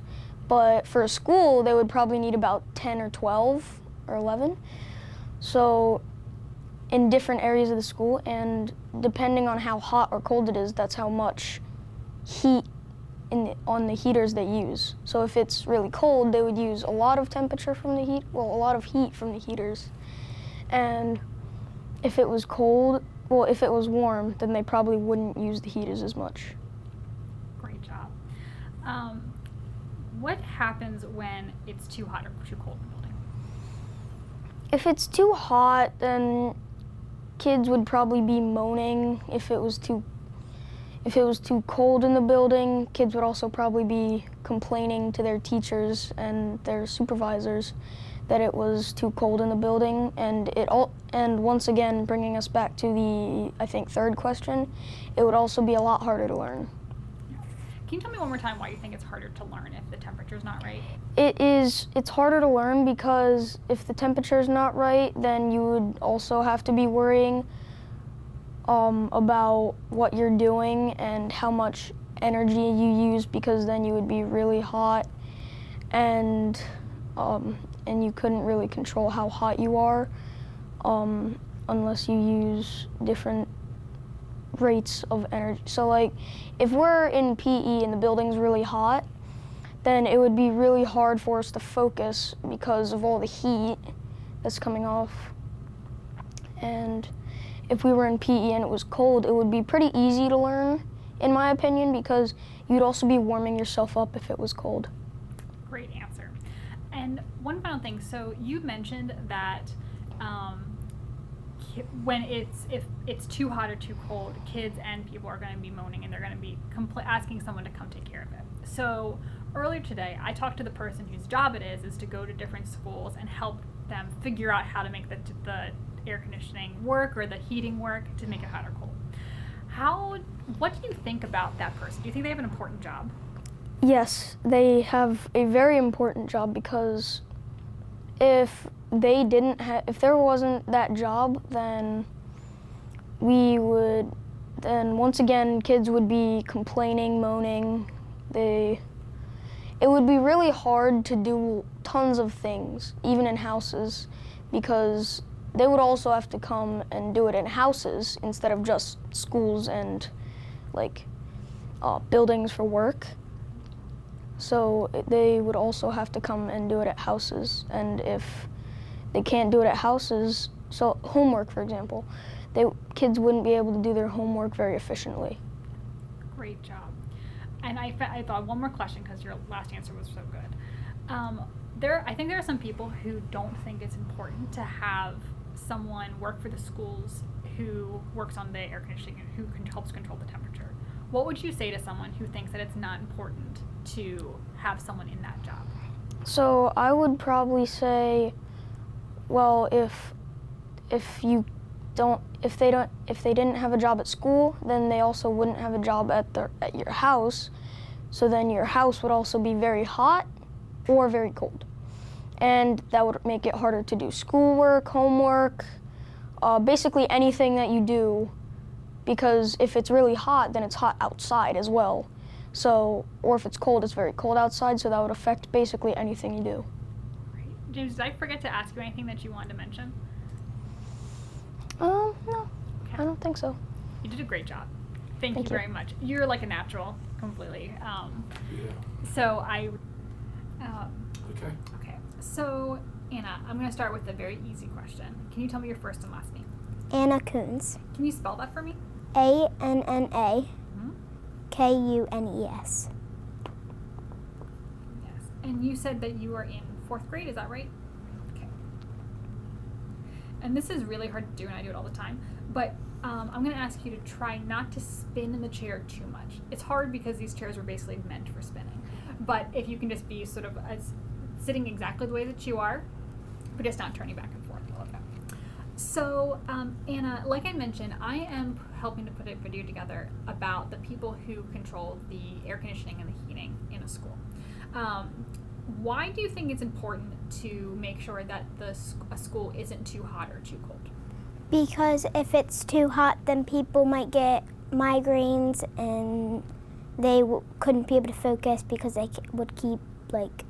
But for a school, they would probably need about 10 or 12 or 11. So in different areas of the school, and depending on how hot or cold it is, that's how much heat on the heaters they use. So if it's really cold, they would use a lot of temperature from the a lot of heat from the heaters. And if it was if it was warm, then they probably wouldn't use the heaters as much. Great job. What happens when it's too hot or too cold in the building? If it's too hot, then kids would probably be moaning. If it was too cold in the building, kids would also probably be complaining to their teachers and their supervisors that it was too cold in the building. And once again, bringing us back to the, I think, third question, it would also be a lot harder to learn. Can you tell me one more time why you think it's harder to learn if the temperature's not right? It's harder to learn because if the temperature's not right, then you would also have to be worrying about what you're doing and how much energy you use, because then you would be really hot, and you couldn't really control how hot you are unless you use different rates of energy. So like if we're in PE and the building's really hot, then it would be really hard for us to focus because of all the heat that's coming off. And if we were in PE and it was cold, it would be pretty easy to learn, in my opinion, because you'd also be warming yourself up if it was cold. Great answer. And one final thing, so you mentioned that when if it's too hot or too cold, kids and people are going to be moaning and they're going to be asking someone to come take care of it. So earlier today, I talked to the person whose job it is to go to different schools and help them figure out how to make the air conditioning work or the heating work to make it hot or cold. What do you think about that person? Do you think they have an important job? Yes, they have a very important job, because if there wasn't that job, then once again kids would be complaining, moaning. It would be really hard to do tons of things, even in houses, because they would also have to come and do it in houses instead of just schools and buildings for work. So they would also have to come and do it at houses, and if they can't do it at houses, so homework, for example, kids wouldn't be able to do their homework very efficiently. Great job. And I thought one more question, because your last answer was so good. I think there are some people who don't think it's important to have someone work for the schools who works on the air conditioning and who helps control the temperature. What would you say to someone who thinks that it's not important to have someone in that job? So I would probably say, well, if they didn't have a job at school, then they also wouldn't have a job at your house. So then your house would also be very hot or very cold. And that would make it harder to do schoolwork, homework, basically anything that you do, because if it's really hot, then it's hot outside as well. So, or if it's cold, it's very cold outside, so that would affect basically anything you do. Great. James, did I forget to ask you anything that you wanted to mention? No, Okay. I don't think so. You did a great job. Thank you you. very much. You're like a natural, completely. Yeah. So Okay. okay. So, Anna, I'm going to start with a very easy question. Can you tell me your first and last name? Anna Kuhns. Can you spell that for me? ANNA Mhm. KUNES. Yes. And you said that you were in 4th grade, is that right? Okay. And this is really hard to do, and I do it all the time, but I'm going to ask you to try not to spin in the chair too much. It's hard because these chairs were basically meant for spinning. But if you can just be sort of sitting exactly the way that you are, but just not turning back and forth. I love that. So, Anna, like I mentioned, I am helping to put a video together about the people who control the air conditioning and the heating in a school. Why do you think it's important to make sure that a school isn't too hot or too cold? Because if it's too hot, then people might get migraines and they couldn't be able to focus because they would keep like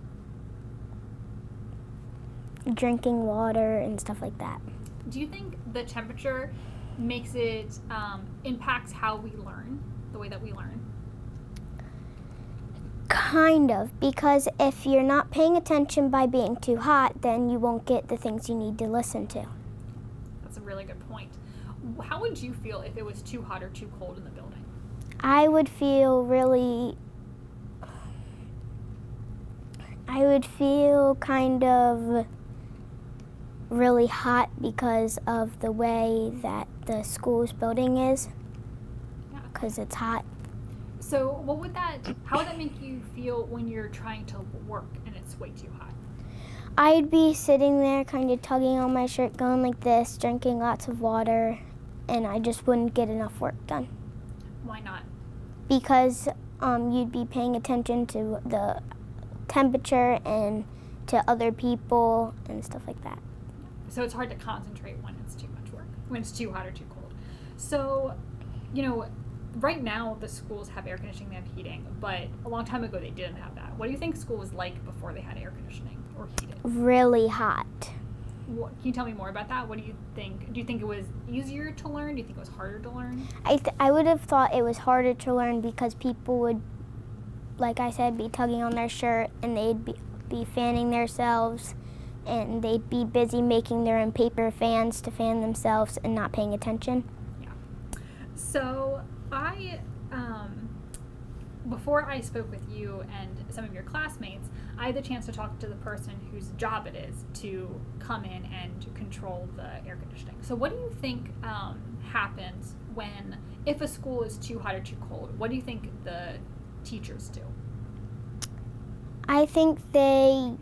drinking water and stuff like that. Do you think the temperature makes it impacts how we learn, the way that we learn? Kind of, because if you're not paying attention by being too hot, then you won't get the things you need to listen to. That's a really good point. How would you feel if it was too hot or too cold in the building? I would feel kind of really hot because of the way that the school's building is, because it's hot. So how would that make you feel when you're trying to work and it's way too hot? I'd be sitting there kind of tugging on my shirt, going like this, drinking lots of water, and I just wouldn't get enough work done. Why not? Because you'd be paying attention to the temperature and to other people and stuff like that. So it's hard to concentrate when it's too much work, when it's too hot or too cold. So, right now the schools have air conditioning, they have heating, but a long time ago they didn't have that. What do you think school was like before they had air conditioning or heating? Really hot. Can you tell me more about that? What do you think? Do you think it was easier to learn? Do you think it was harder to learn? I would have thought it was harder to learn because people would, like I said, be tugging on their shirt and they'd be fanning themselves and they'd be busy making their own paper fans to fan themselves and not paying attention. Yeah. So before I spoke with you and some of your classmates, I had the chance to talk to the person whose job it is to come in and control the air conditioning. So what do you think happens if a school is too hot or too cold? What do you think the teachers do? I think they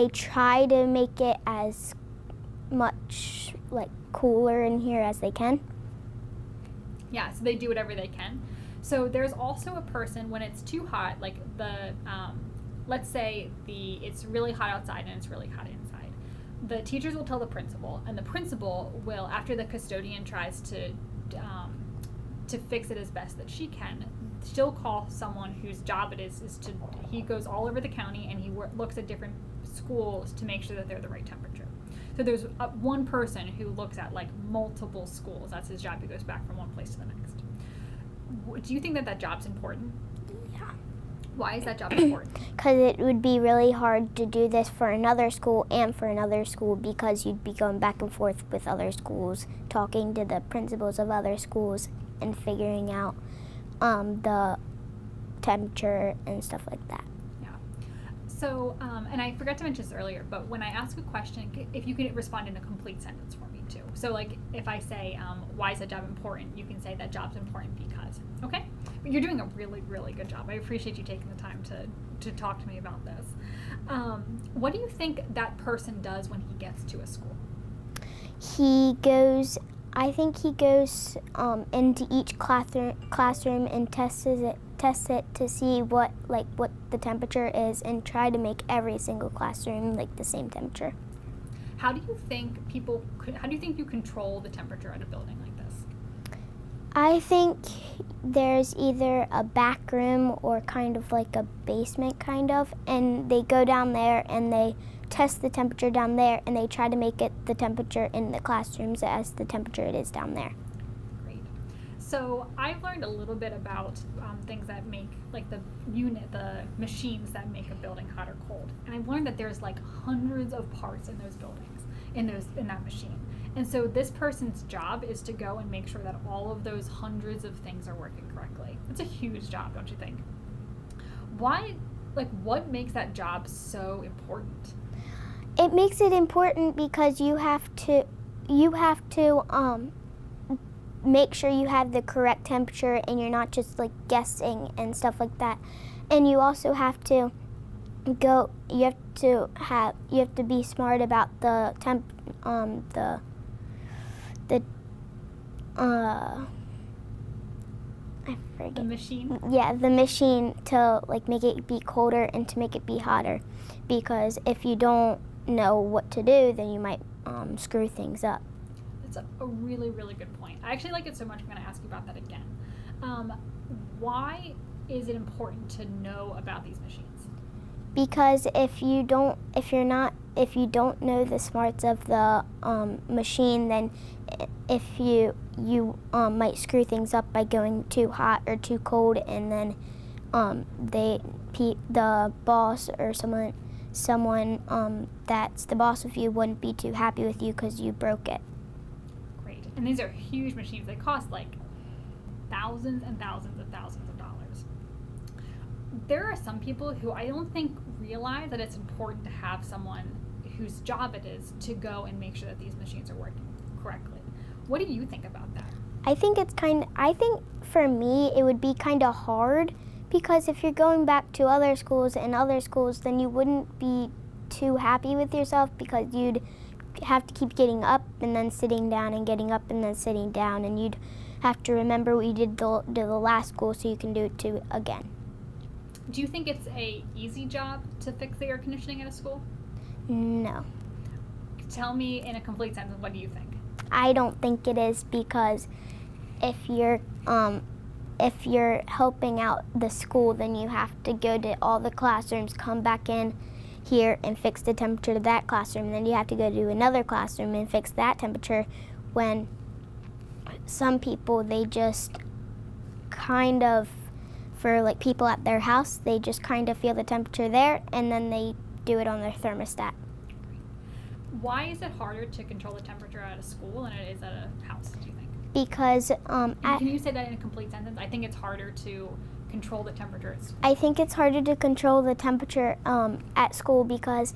try to make it as much cooler in here as they can. Yeah, so they do whatever they can. So there's also a person when it's too hot, let's say it's really hot outside and it's really hot inside. The teachers will tell the principal, and the principal will, after the custodian tries to fix it as best that she can, she'll call someone whose job it is he goes all over the county and he looks at different schools to make sure that they're the right temperature. So there's one person who looks at multiple schools. That's his job. He goes back from one place to the next. Do you think that job's important? Yeah. Why is that job important? Because it would be really hard to do this for another school and for another school because you'd be going back and forth with other schools, talking to the principals of other schools and figuring out the temperature and stuff like that. Yeah. So, and I forgot to mention this earlier, but when I ask a question, if you could respond in a complete sentence for me too. So like if I say, why is that job important? You can say that job's important because, okay? But you're doing a really, really good job. I appreciate you taking the time to talk to me about this. What do you think that person does when he gets to a school? I think he goes into each classroom and tests it to see what the temperature is and try to make every single classroom like the same temperature. How do you think you control the temperature at a building like this? I think there's either a back room or kind of like a basement kind of, and they go down there and they test the temperature down there and they try to make it the temperature in the classrooms as the temperature it is down there. Great. So I've learned a little bit about things that make, like the machines that make a building hot or cold. And I've learned that there's like hundreds of parts in those buildings, in that machine. And so this person's job is to go and make sure that all of those hundreds of things are working correctly. It's a huge job, don't you think? What makes that job so important? It makes it important because you have to make sure you have the correct temperature and you're not just like guessing and stuff like that. And you also have to you have to be smart about the I forget. The machine? Yeah, the machine to like make it be colder and to make it be hotter, because if you don't know what to do, then you might screw things up. That's a really, really good point. I actually like it so much I'm going to ask you about that again. Why is it important to know about these machines? Because if you don't know the smarts of the machine, then if you might screw things up by going too hot or too cold, and then the boss or someone that's the boss of you wouldn't be too happy with you because you broke it. Great. And these are huge machines. They cost like thousands and thousands of dollars. There are some people who I don't think realize that it's important to have someone whose job it is to go and make sure that these machines are working correctly. What do you think about that? I think for me it would be kind of hard, because if you're going back to other schools, then you wouldn't be too happy with yourself, because you'd have to keep getting up and then sitting down and getting up and then sitting down, and you'd have to remember what you did the last school so you can do it too again. Do you think it's a easy job to fix the air conditioning at a school? No. Tell me in a complete sentence, what do you think? I don't think it is, because if you're helping out the school, then you have to go to all the classrooms, come back in here and fix the temperature to that classroom, and then you have to go to another classroom and fix that temperature, when some people, they just kind of, for like people at their house, they just kind of feel the temperature there and then they do it on their thermostat. Why is it harder to control the temperature at a school than it is at a house, do you think? Because can you say that in a complete sentence? I think it's harder to control the temperature at school. I think it's harder to control the temperature at school because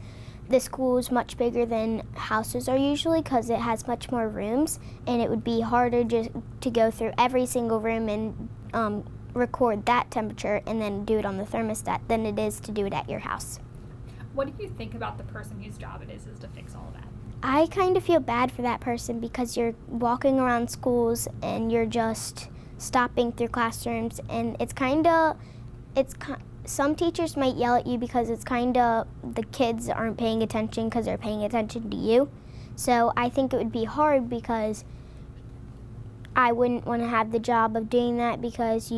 the school is much bigger than houses are usually, because it has much more rooms, and it would be harder just to go through every single room and record that temperature and then do it on the thermostat than it is to do it at your house. What do you think about the person whose job it is to fix all of that? I kind of feel bad for that person, because you're walking around schools and you're just stopping through classrooms, and some teachers might yell at you because it's kind of the kids aren't paying attention because they're paying attention to you. So I think it would be hard, because I wouldn't want to have the job of doing that, because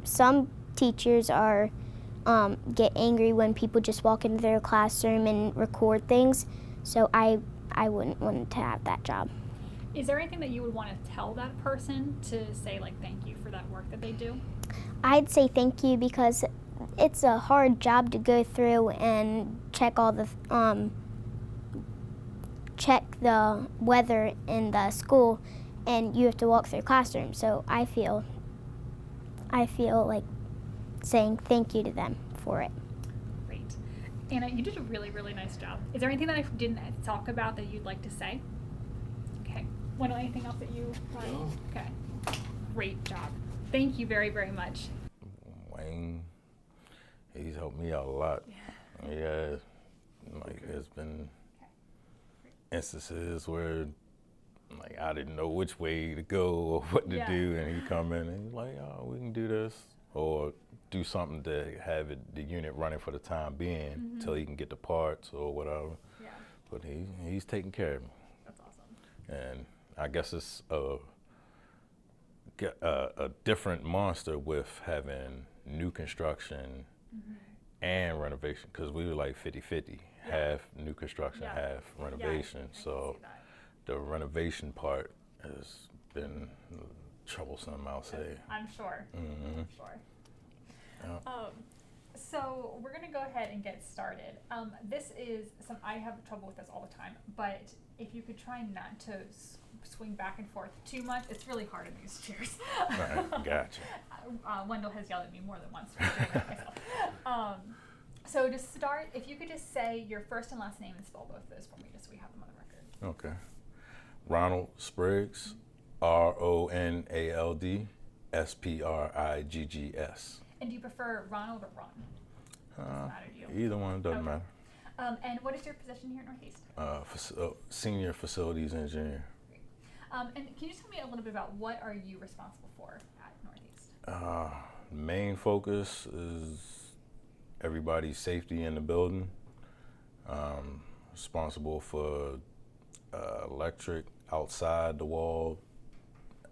some teachers are get angry when people just walk into their classroom and record things. So I wouldn't want to have that job. Is there anything that you would want to tell that person to say, like, thank you for that work that they do? I'd say thank you, because it's a hard job to go through and check all the check the weather in the school, and you have to walk through classrooms. So I feel like saying thank you to them for it. Great. Anna, you did a really, really nice job. Is there anything that I didn't talk about that you'd like to say? Okay. Wendell, anything else that you thought? No. Okay. Great job. Thank you very, very much. Wayne, he's helped me out a lot. Yeah, like there's been instances where like I didn't know which way to go or what to do, and he'd come in and he's like, "Oh, we can do this," or do something to have the unit running for the time being until he can get the parts or whatever. Yeah. But he's taking care of me. That's awesome. And I guess it's a different monster with having new construction and renovation, because we were like 50-50, half new construction, half renovation. So the renovation part has been troublesome, I'll say. I'm sure. Mm-hmm. I'm sure. Yeah. So we're gonna go ahead and get started. This is I have trouble with this all the time, but if you could try not to swing back and forth too much, it's really hard in these chairs. Right, gotcha. Wendell has yelled at me more than once for doing that myself. So to start, if you could just say your first and last name and spell both of those for me, just so we have them on the record. Okay. Ronald Spriggs, Ronald Spriggs. And do you prefer Ronald or Ron? Doesn't matter to you. Either one, doesn't matter. And what is your position here at Northeast? Senior facilities engineer. And can you just tell me a little bit about what are you responsible for at Northeast? Main focus is everybody's safety in the building. Responsible for electric outside the wall,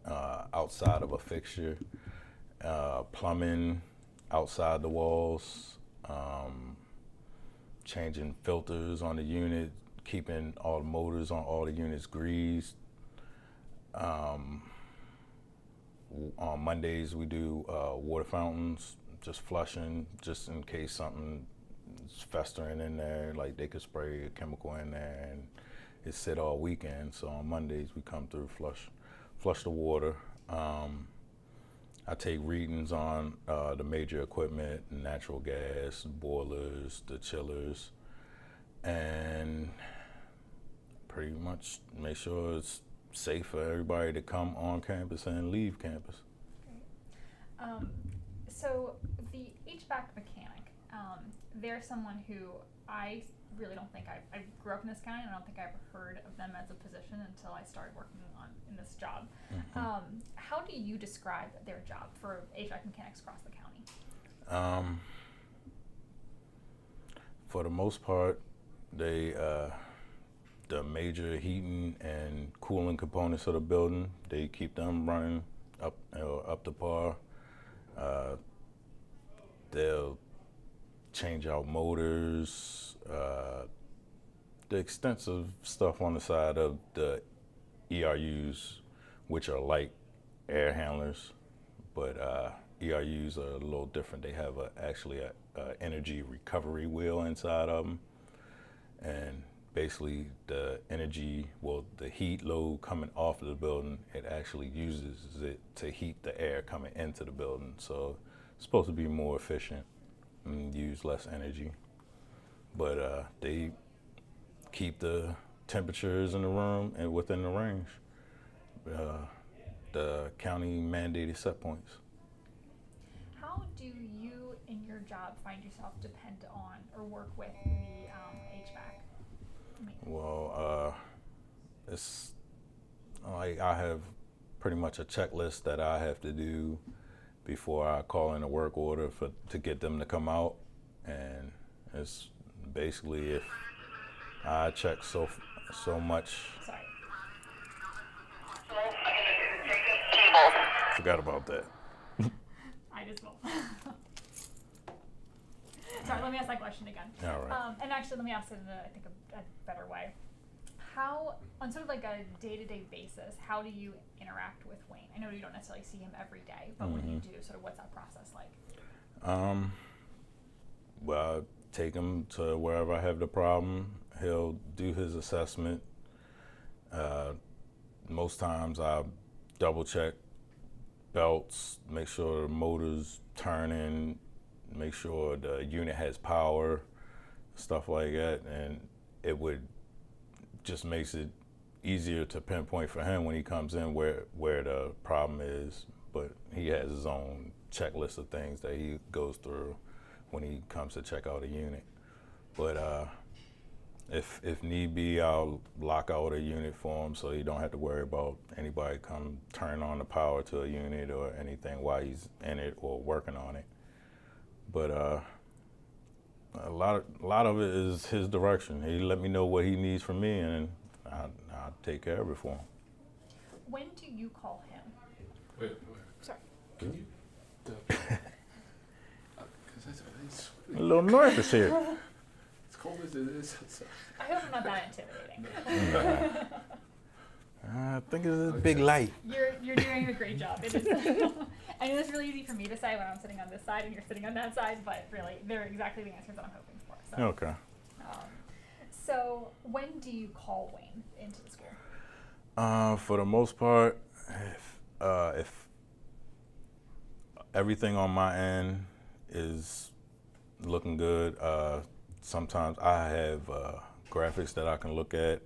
outside of a fixture, plumbing outside the walls, changing filters on the unit, keeping all the motors on all the units greased. On Mondays we do water fountains, just flushing, just in case something is festering in there, like they could spray a chemical in there and it sit all weekend. So on Mondays we come through, flush the water. I take readings on the major equipment, natural gas, boilers, the chillers, and pretty much make sure it's safe for everybody to come on campus and leave campus. Great. So the HVAC mechanic, they're someone who I really don't think I grew up in this county, and I don't think I ever heard of them as a position until I started working in this job. How do you describe their job for HVAC mechanics across the county? For the most part, they the major heating and cooling components of the building, they keep them running up to par. They'll change out motors, the extensive stuff on the side of the ERUs, which are like air handlers, but ERUs are a little different. They have actually a energy recovery wheel inside of them, and basically the the heat load coming off of the building, it actually uses it to heat the air coming into the building. So it's supposed to be more efficient and use less energy. But they keep the temperatures in the room and within the range. The county mandated set points. How do you, in your job, find yourself depend on or work with the HVAC? Well, it's like I have pretty much a checklist that I have to do before I call in a work order to get them to come out, and it's basically if I check so much. Sorry. Forgot about that. I just will. Sorry, let me ask that question again. All right. And actually, let me ask it in a better way. How, on sort of like a day-to-day basis, how do you interact with Wayne? I know you don't necessarily see him every day, but when you do, sort of what's that process like? Well, I take him to wherever I have the problem. He'll do his assessment. Most times I double check belts, make sure the motor's turning, make sure the unit has power. stuff like that, and it would just makes it easier to pinpoint for him when he comes in where the problem is. But he has his own checklist of things that he goes through when he comes to check out a unit. But if need be, I'll lock out a unit for him so he don't have to worry about anybody come turn on the power to a unit or anything while he's in it or working on it. But a lot of it is his direction. He let me know what he needs from me, and I'll take care of it for him. When do you call him? Wait. Sorry. Can you? It's A little nervous here. It's cold as it is outside. I hope I'm not that intimidating. I think it's a big light. You're doing a great job. It is. I know it's really easy for me to say when I'm sitting on this side and you're sitting on that side, but really, they're exactly the answers that I'm hoping for. So. Okay. So when do you call Wayne into the school? For the most part, if everything on my end is looking good, sometimes I have graphics that I can look at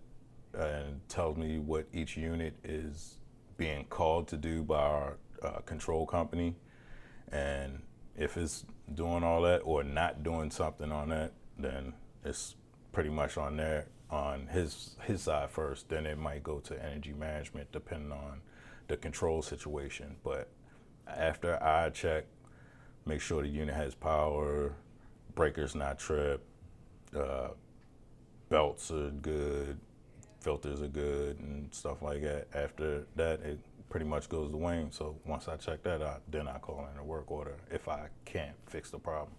and tells me what each unit is being called to do by our control company. And if it's doing all that or not doing something on that, then it's pretty much on there on his side first. Then it might go to energy management depending on the control situation. But after I check, make sure the unit has power, breakers not tripped, belts are good, filters are good, and stuff like that. After that, it pretty much goes to Wayne. So once I check that out, then I call in a work order if I can't fix the problem.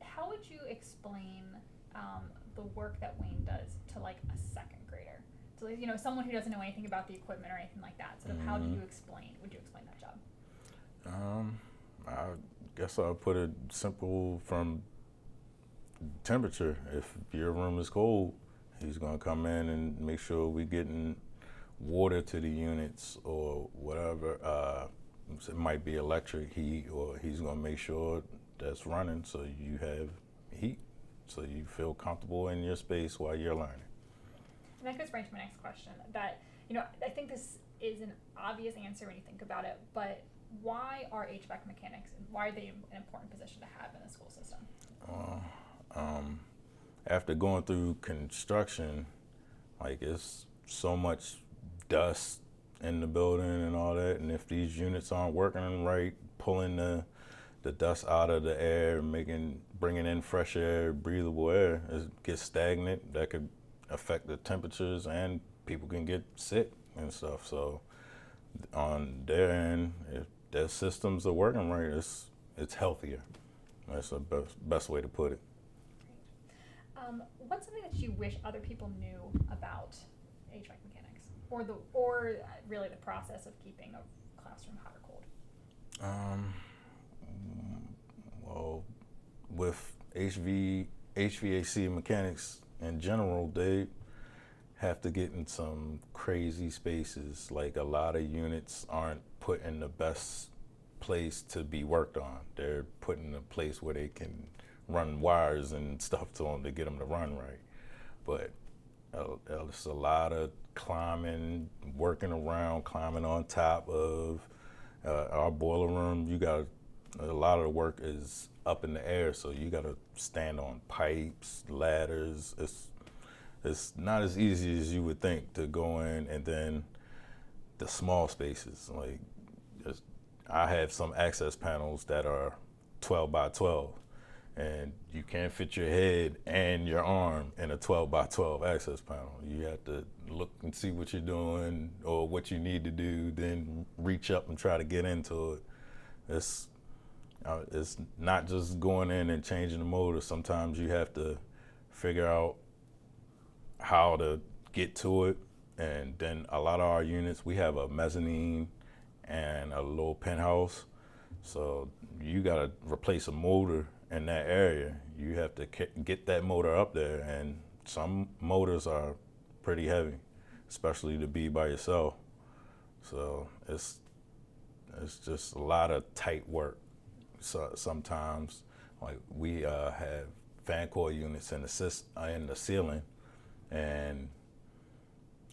How would you explain the work that Wayne does to like a second grader? So you know, someone who doesn't know anything about the equipment or anything like that. Sort of how would you explain that job? I guess I'll put it simple from temperature. If your room is cold, he's gonna come in and make sure we're getting water to the units or whatever. It might be electric heat, or he's gonna make sure that's running so you have heat, so you feel comfortable in your space while you're learning. And that goes right to my next question. That, you know, I think this is an obvious answer when you think about it, but why are HVAC mechanics, and why are they an important position to have in the school system? After going through construction, like it's so much dust in the building and all that, and if these units aren't working right, pulling the dust out of the air, bringing in fresh air, breathable air, it gets stagnant. That could affect the temperatures, and people can get sick and stuff. So on their end, if their systems are working right, it's healthier. That's the best way to put it. What's something that you wish other people knew about HVAC mechanics, or really the process of keeping a classroom hot or cold? Well, with HVAC mechanics in general, they have to get in some crazy spaces. Like a lot of units aren't put in the best place to be worked on. They're put in a place where they can run wires and stuff to them to get them to run right. But it's a lot of climbing, working around, climbing on top of our boiler room. A lot of the work is up in the air, so you got to stand on pipes, ladders. It's not as easy as you would think to go in. And then the small spaces, like I have some access panels that are 12 by 12, and you can't fit your head and your arm in a 12 by 12 access panel. You have to look and see what you're doing or what you need to do, then reach up and try to get into it. It's not just going in and changing the motor. Sometimes you have to figure out how to get to it. And then a lot of our units, we have a mezzanine and a little penthouse. So you gotta replace a motor in that area. You have to get that motor up there, and some motors are pretty heavy, especially to be by yourself. So it's just a lot of tight work. So sometimes, like we have fan coil units in the ceiling, and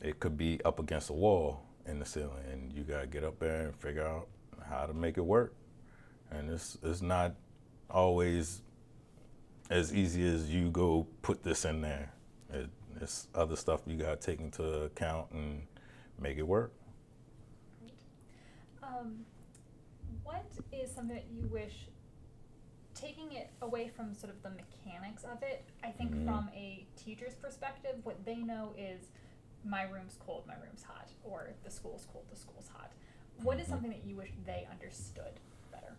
it could be up against a wall in the ceiling, and you gotta get up there and figure out how to make it work. And it's not always as easy as you go put this in there. It's other stuff you gotta take into account and make it work. What is something that you wish, taking it away from sort of the mechanics of it, I think from a teacher's perspective, what they know is my room's cold, my room's hot, or the school's cold, the school's hot. What is something that you wish they understood better?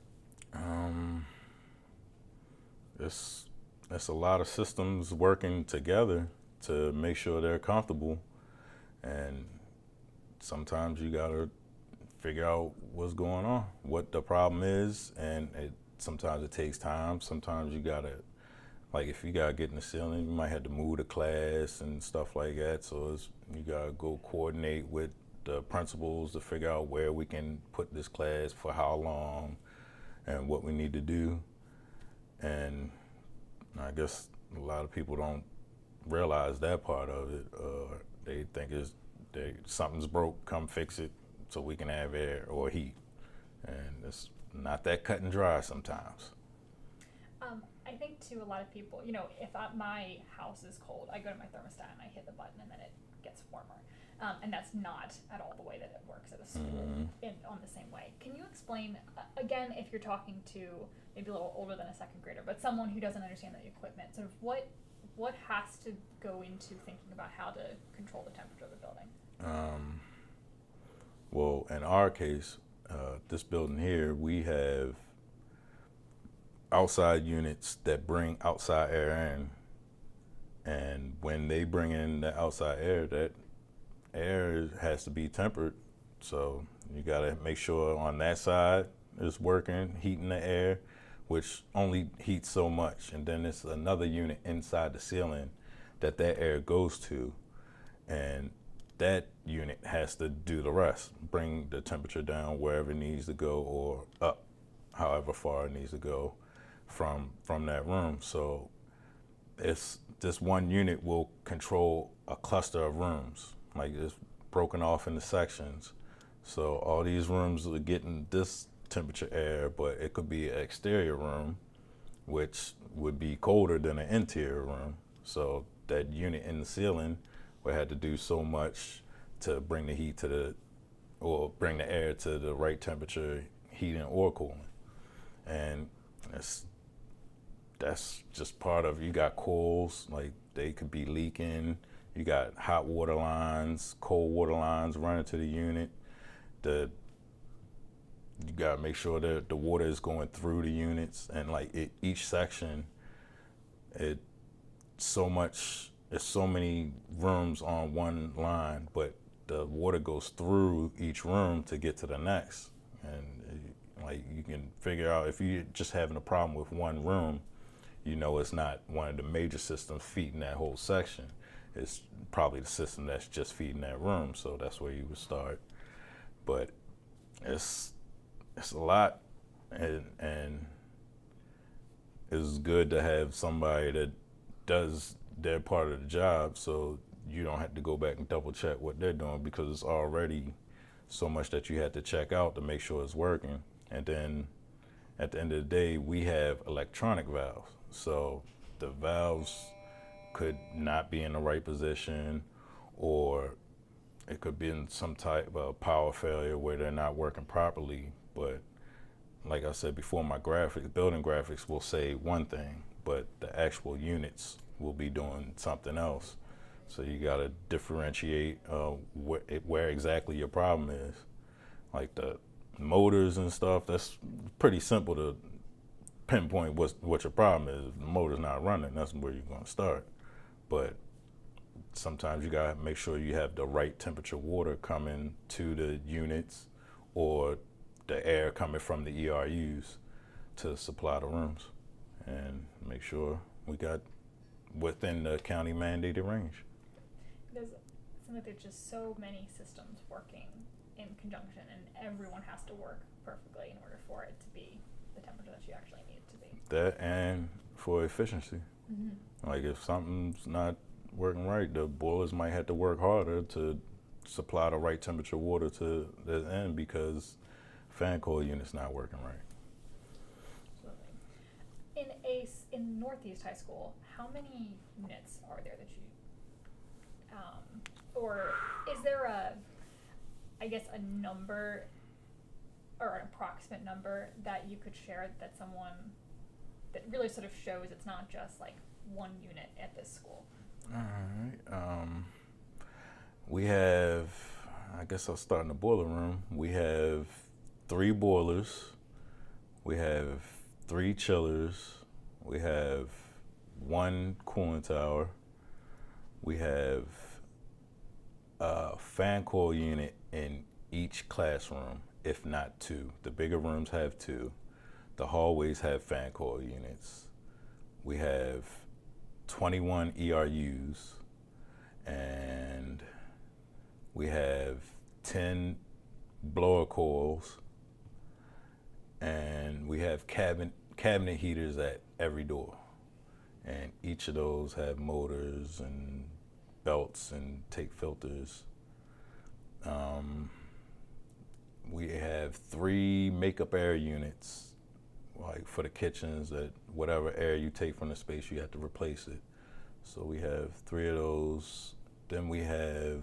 It's a lot of systems working together to make sure they're comfortable, and sometimes you gotta figure out what's going on, what the problem is, and sometimes it takes time. Sometimes you gotta, like if you gotta get in the ceiling, you might have to move the class and stuff like that. So you gotta go coordinate with the principals to figure out where we can put this class for how long and what we need to do. And I guess a lot of people don't realize that part of it. They think something's broke, come fix it so we can have air or heat. And it's not that cut and dry sometimes. I think too, a lot of people, you know, if my house is cold, I go to my thermostat and I hit the button and then it gets warmer. And that's not at all the way that it works at a school on the same way. Can you explain, again, if you're talking to maybe a little older than a second grader, but someone who doesn't understand the equipment, sort of what has to go into thinking about how to control the temperature of the building? Well, in our case, this building here, we have outside units that bring outside air in. And when they bring in the outside air, that air has to be tempered. So you gotta make sure on that side it's working, heating the air, which only heats so much. And then it's another unit inside the ceiling that air goes to. And that unit has to do the rest, bring the temperature down wherever it needs to go or up, however far it needs to go from that room. So this one unit will control a cluster of rooms, like it's broken off into sections. So all these rooms are getting this temperature air, but it could be an exterior room, which would be colder than an interior room. So that unit in the ceiling we had to do so much to bring the heat bring the air to the right temperature, heating or cooling. And that's just part of, you got coils, like they could be leaking. You got hot water lines, cold water lines running to the unit. You gotta make sure that the water is going through the units, and like each section, it's so many rooms on one line, but the water goes through each room to get to the next. And like you can figure out if you're just having a problem with one room, you know it's not one of the major systems feeding that whole section. It's probably the system that's just feeding that room, so that's where you would start. But it's a lot, and it's good to have somebody that does their part of the job, so you don't have to go back and double check what they're doing, because it's already so much that you had to check out to make sure it's working. And then at the end of the day, we have electronic valves, so the valves could not be in the right position, or it could be in some type of power failure where they're not working properly. But like I said before, my building graphics will say one thing, but the actual units will be doing something else. So you gotta differentiate where exactly your problem is. Like the motors and stuff, that's pretty simple to pinpoint what your problem is. If the motor's not running, that's where you're gonna start. But sometimes you gotta make sure you have the right temperature water coming to the units, or the air coming from the ERUs to supply the rooms, and make sure we got within the county mandated range. It seems like there's just so many systems working in conjunction, and everyone has to work perfectly in order for it to be the temperature that you actually need it to be. That, and for efficiency. Like if something's not working right, the boilers might have to work harder to supply the right temperature water to the end because fan coil unit's not working right. In Northeast High School, how many units are there that you, or is there I guess a number or an approximate number that you could share that really sort of shows it's not just like one unit at this school? All right. We have, I guess I'll start in the boiler room. We have 3 boilers. We have 3 chillers. We have 1 cooling tower. We have a fan coil unit in each classroom, if not 2. The bigger rooms have 2. The hallways have fan coil units. We have 21 ERUs, and we have 10 blower coils, and we have cabinet heaters at every door. And each of those have motors and belts and take filters. We have 3 makeup air units, like for the kitchens, that whatever air you take from the space, you have to replace it. So we have 3 of those. Then we have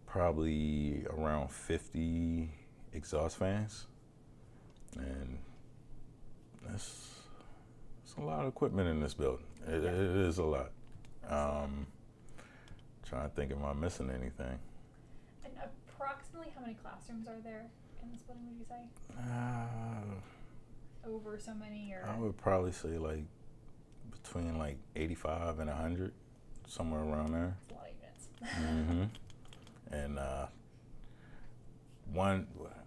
probably around 50 exhaust fans. And that's a lot of equipment in this building. It is a lot. Trying to think, am I missing anything? And approximately how many classrooms are there in this building, would you say? Over so many, or? I would probably say like between like 85 and 100, somewhere around there. That's a lot of units. And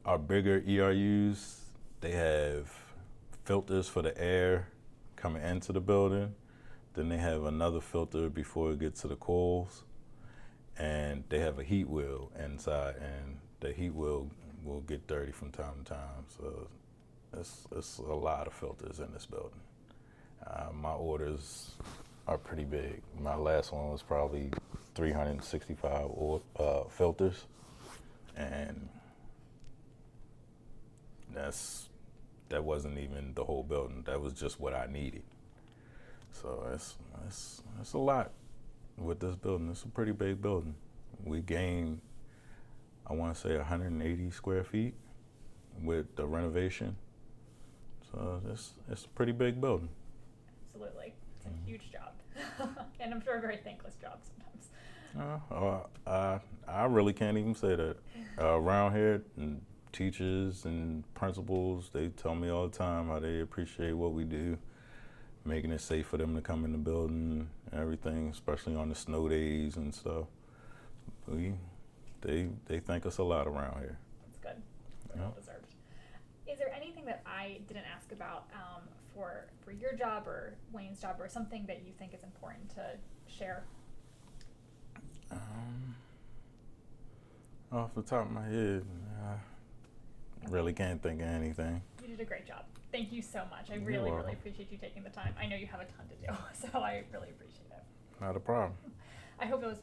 our bigger ERUs, they have filters for the air coming into the building. Then they have another filter before it gets to the coils. And they have a heat wheel inside, and the heat wheel will get dirty from time to time. So it's a lot of filters in this building. My orders are pretty big. My last one was probably 365 filters, and that wasn't even the whole building. That was just what I needed. So it's a lot with this building. It's a pretty big building. We gained, I want to say, 180 square feet with the renovation. So it's a pretty big building. Absolutely. It's a huge job. And I'm sure a very thankless job sometimes. I really can't even say that. Around here, and teachers and principals, they tell me all the time how they appreciate what we do, making it safe for them to come in the building and everything, especially on the snow days and stuff. They thank us a lot around here. That's good. Well deserved. Is there anything that I didn't ask about for your job or Wayne's job, or something that you think is important to share? Off the top of my head, I really can't think of anything. You did a great job. Thank you so much. I really appreciate you taking the time. I know you have a ton to do, so I really appreciate it. Not a problem. I hope it was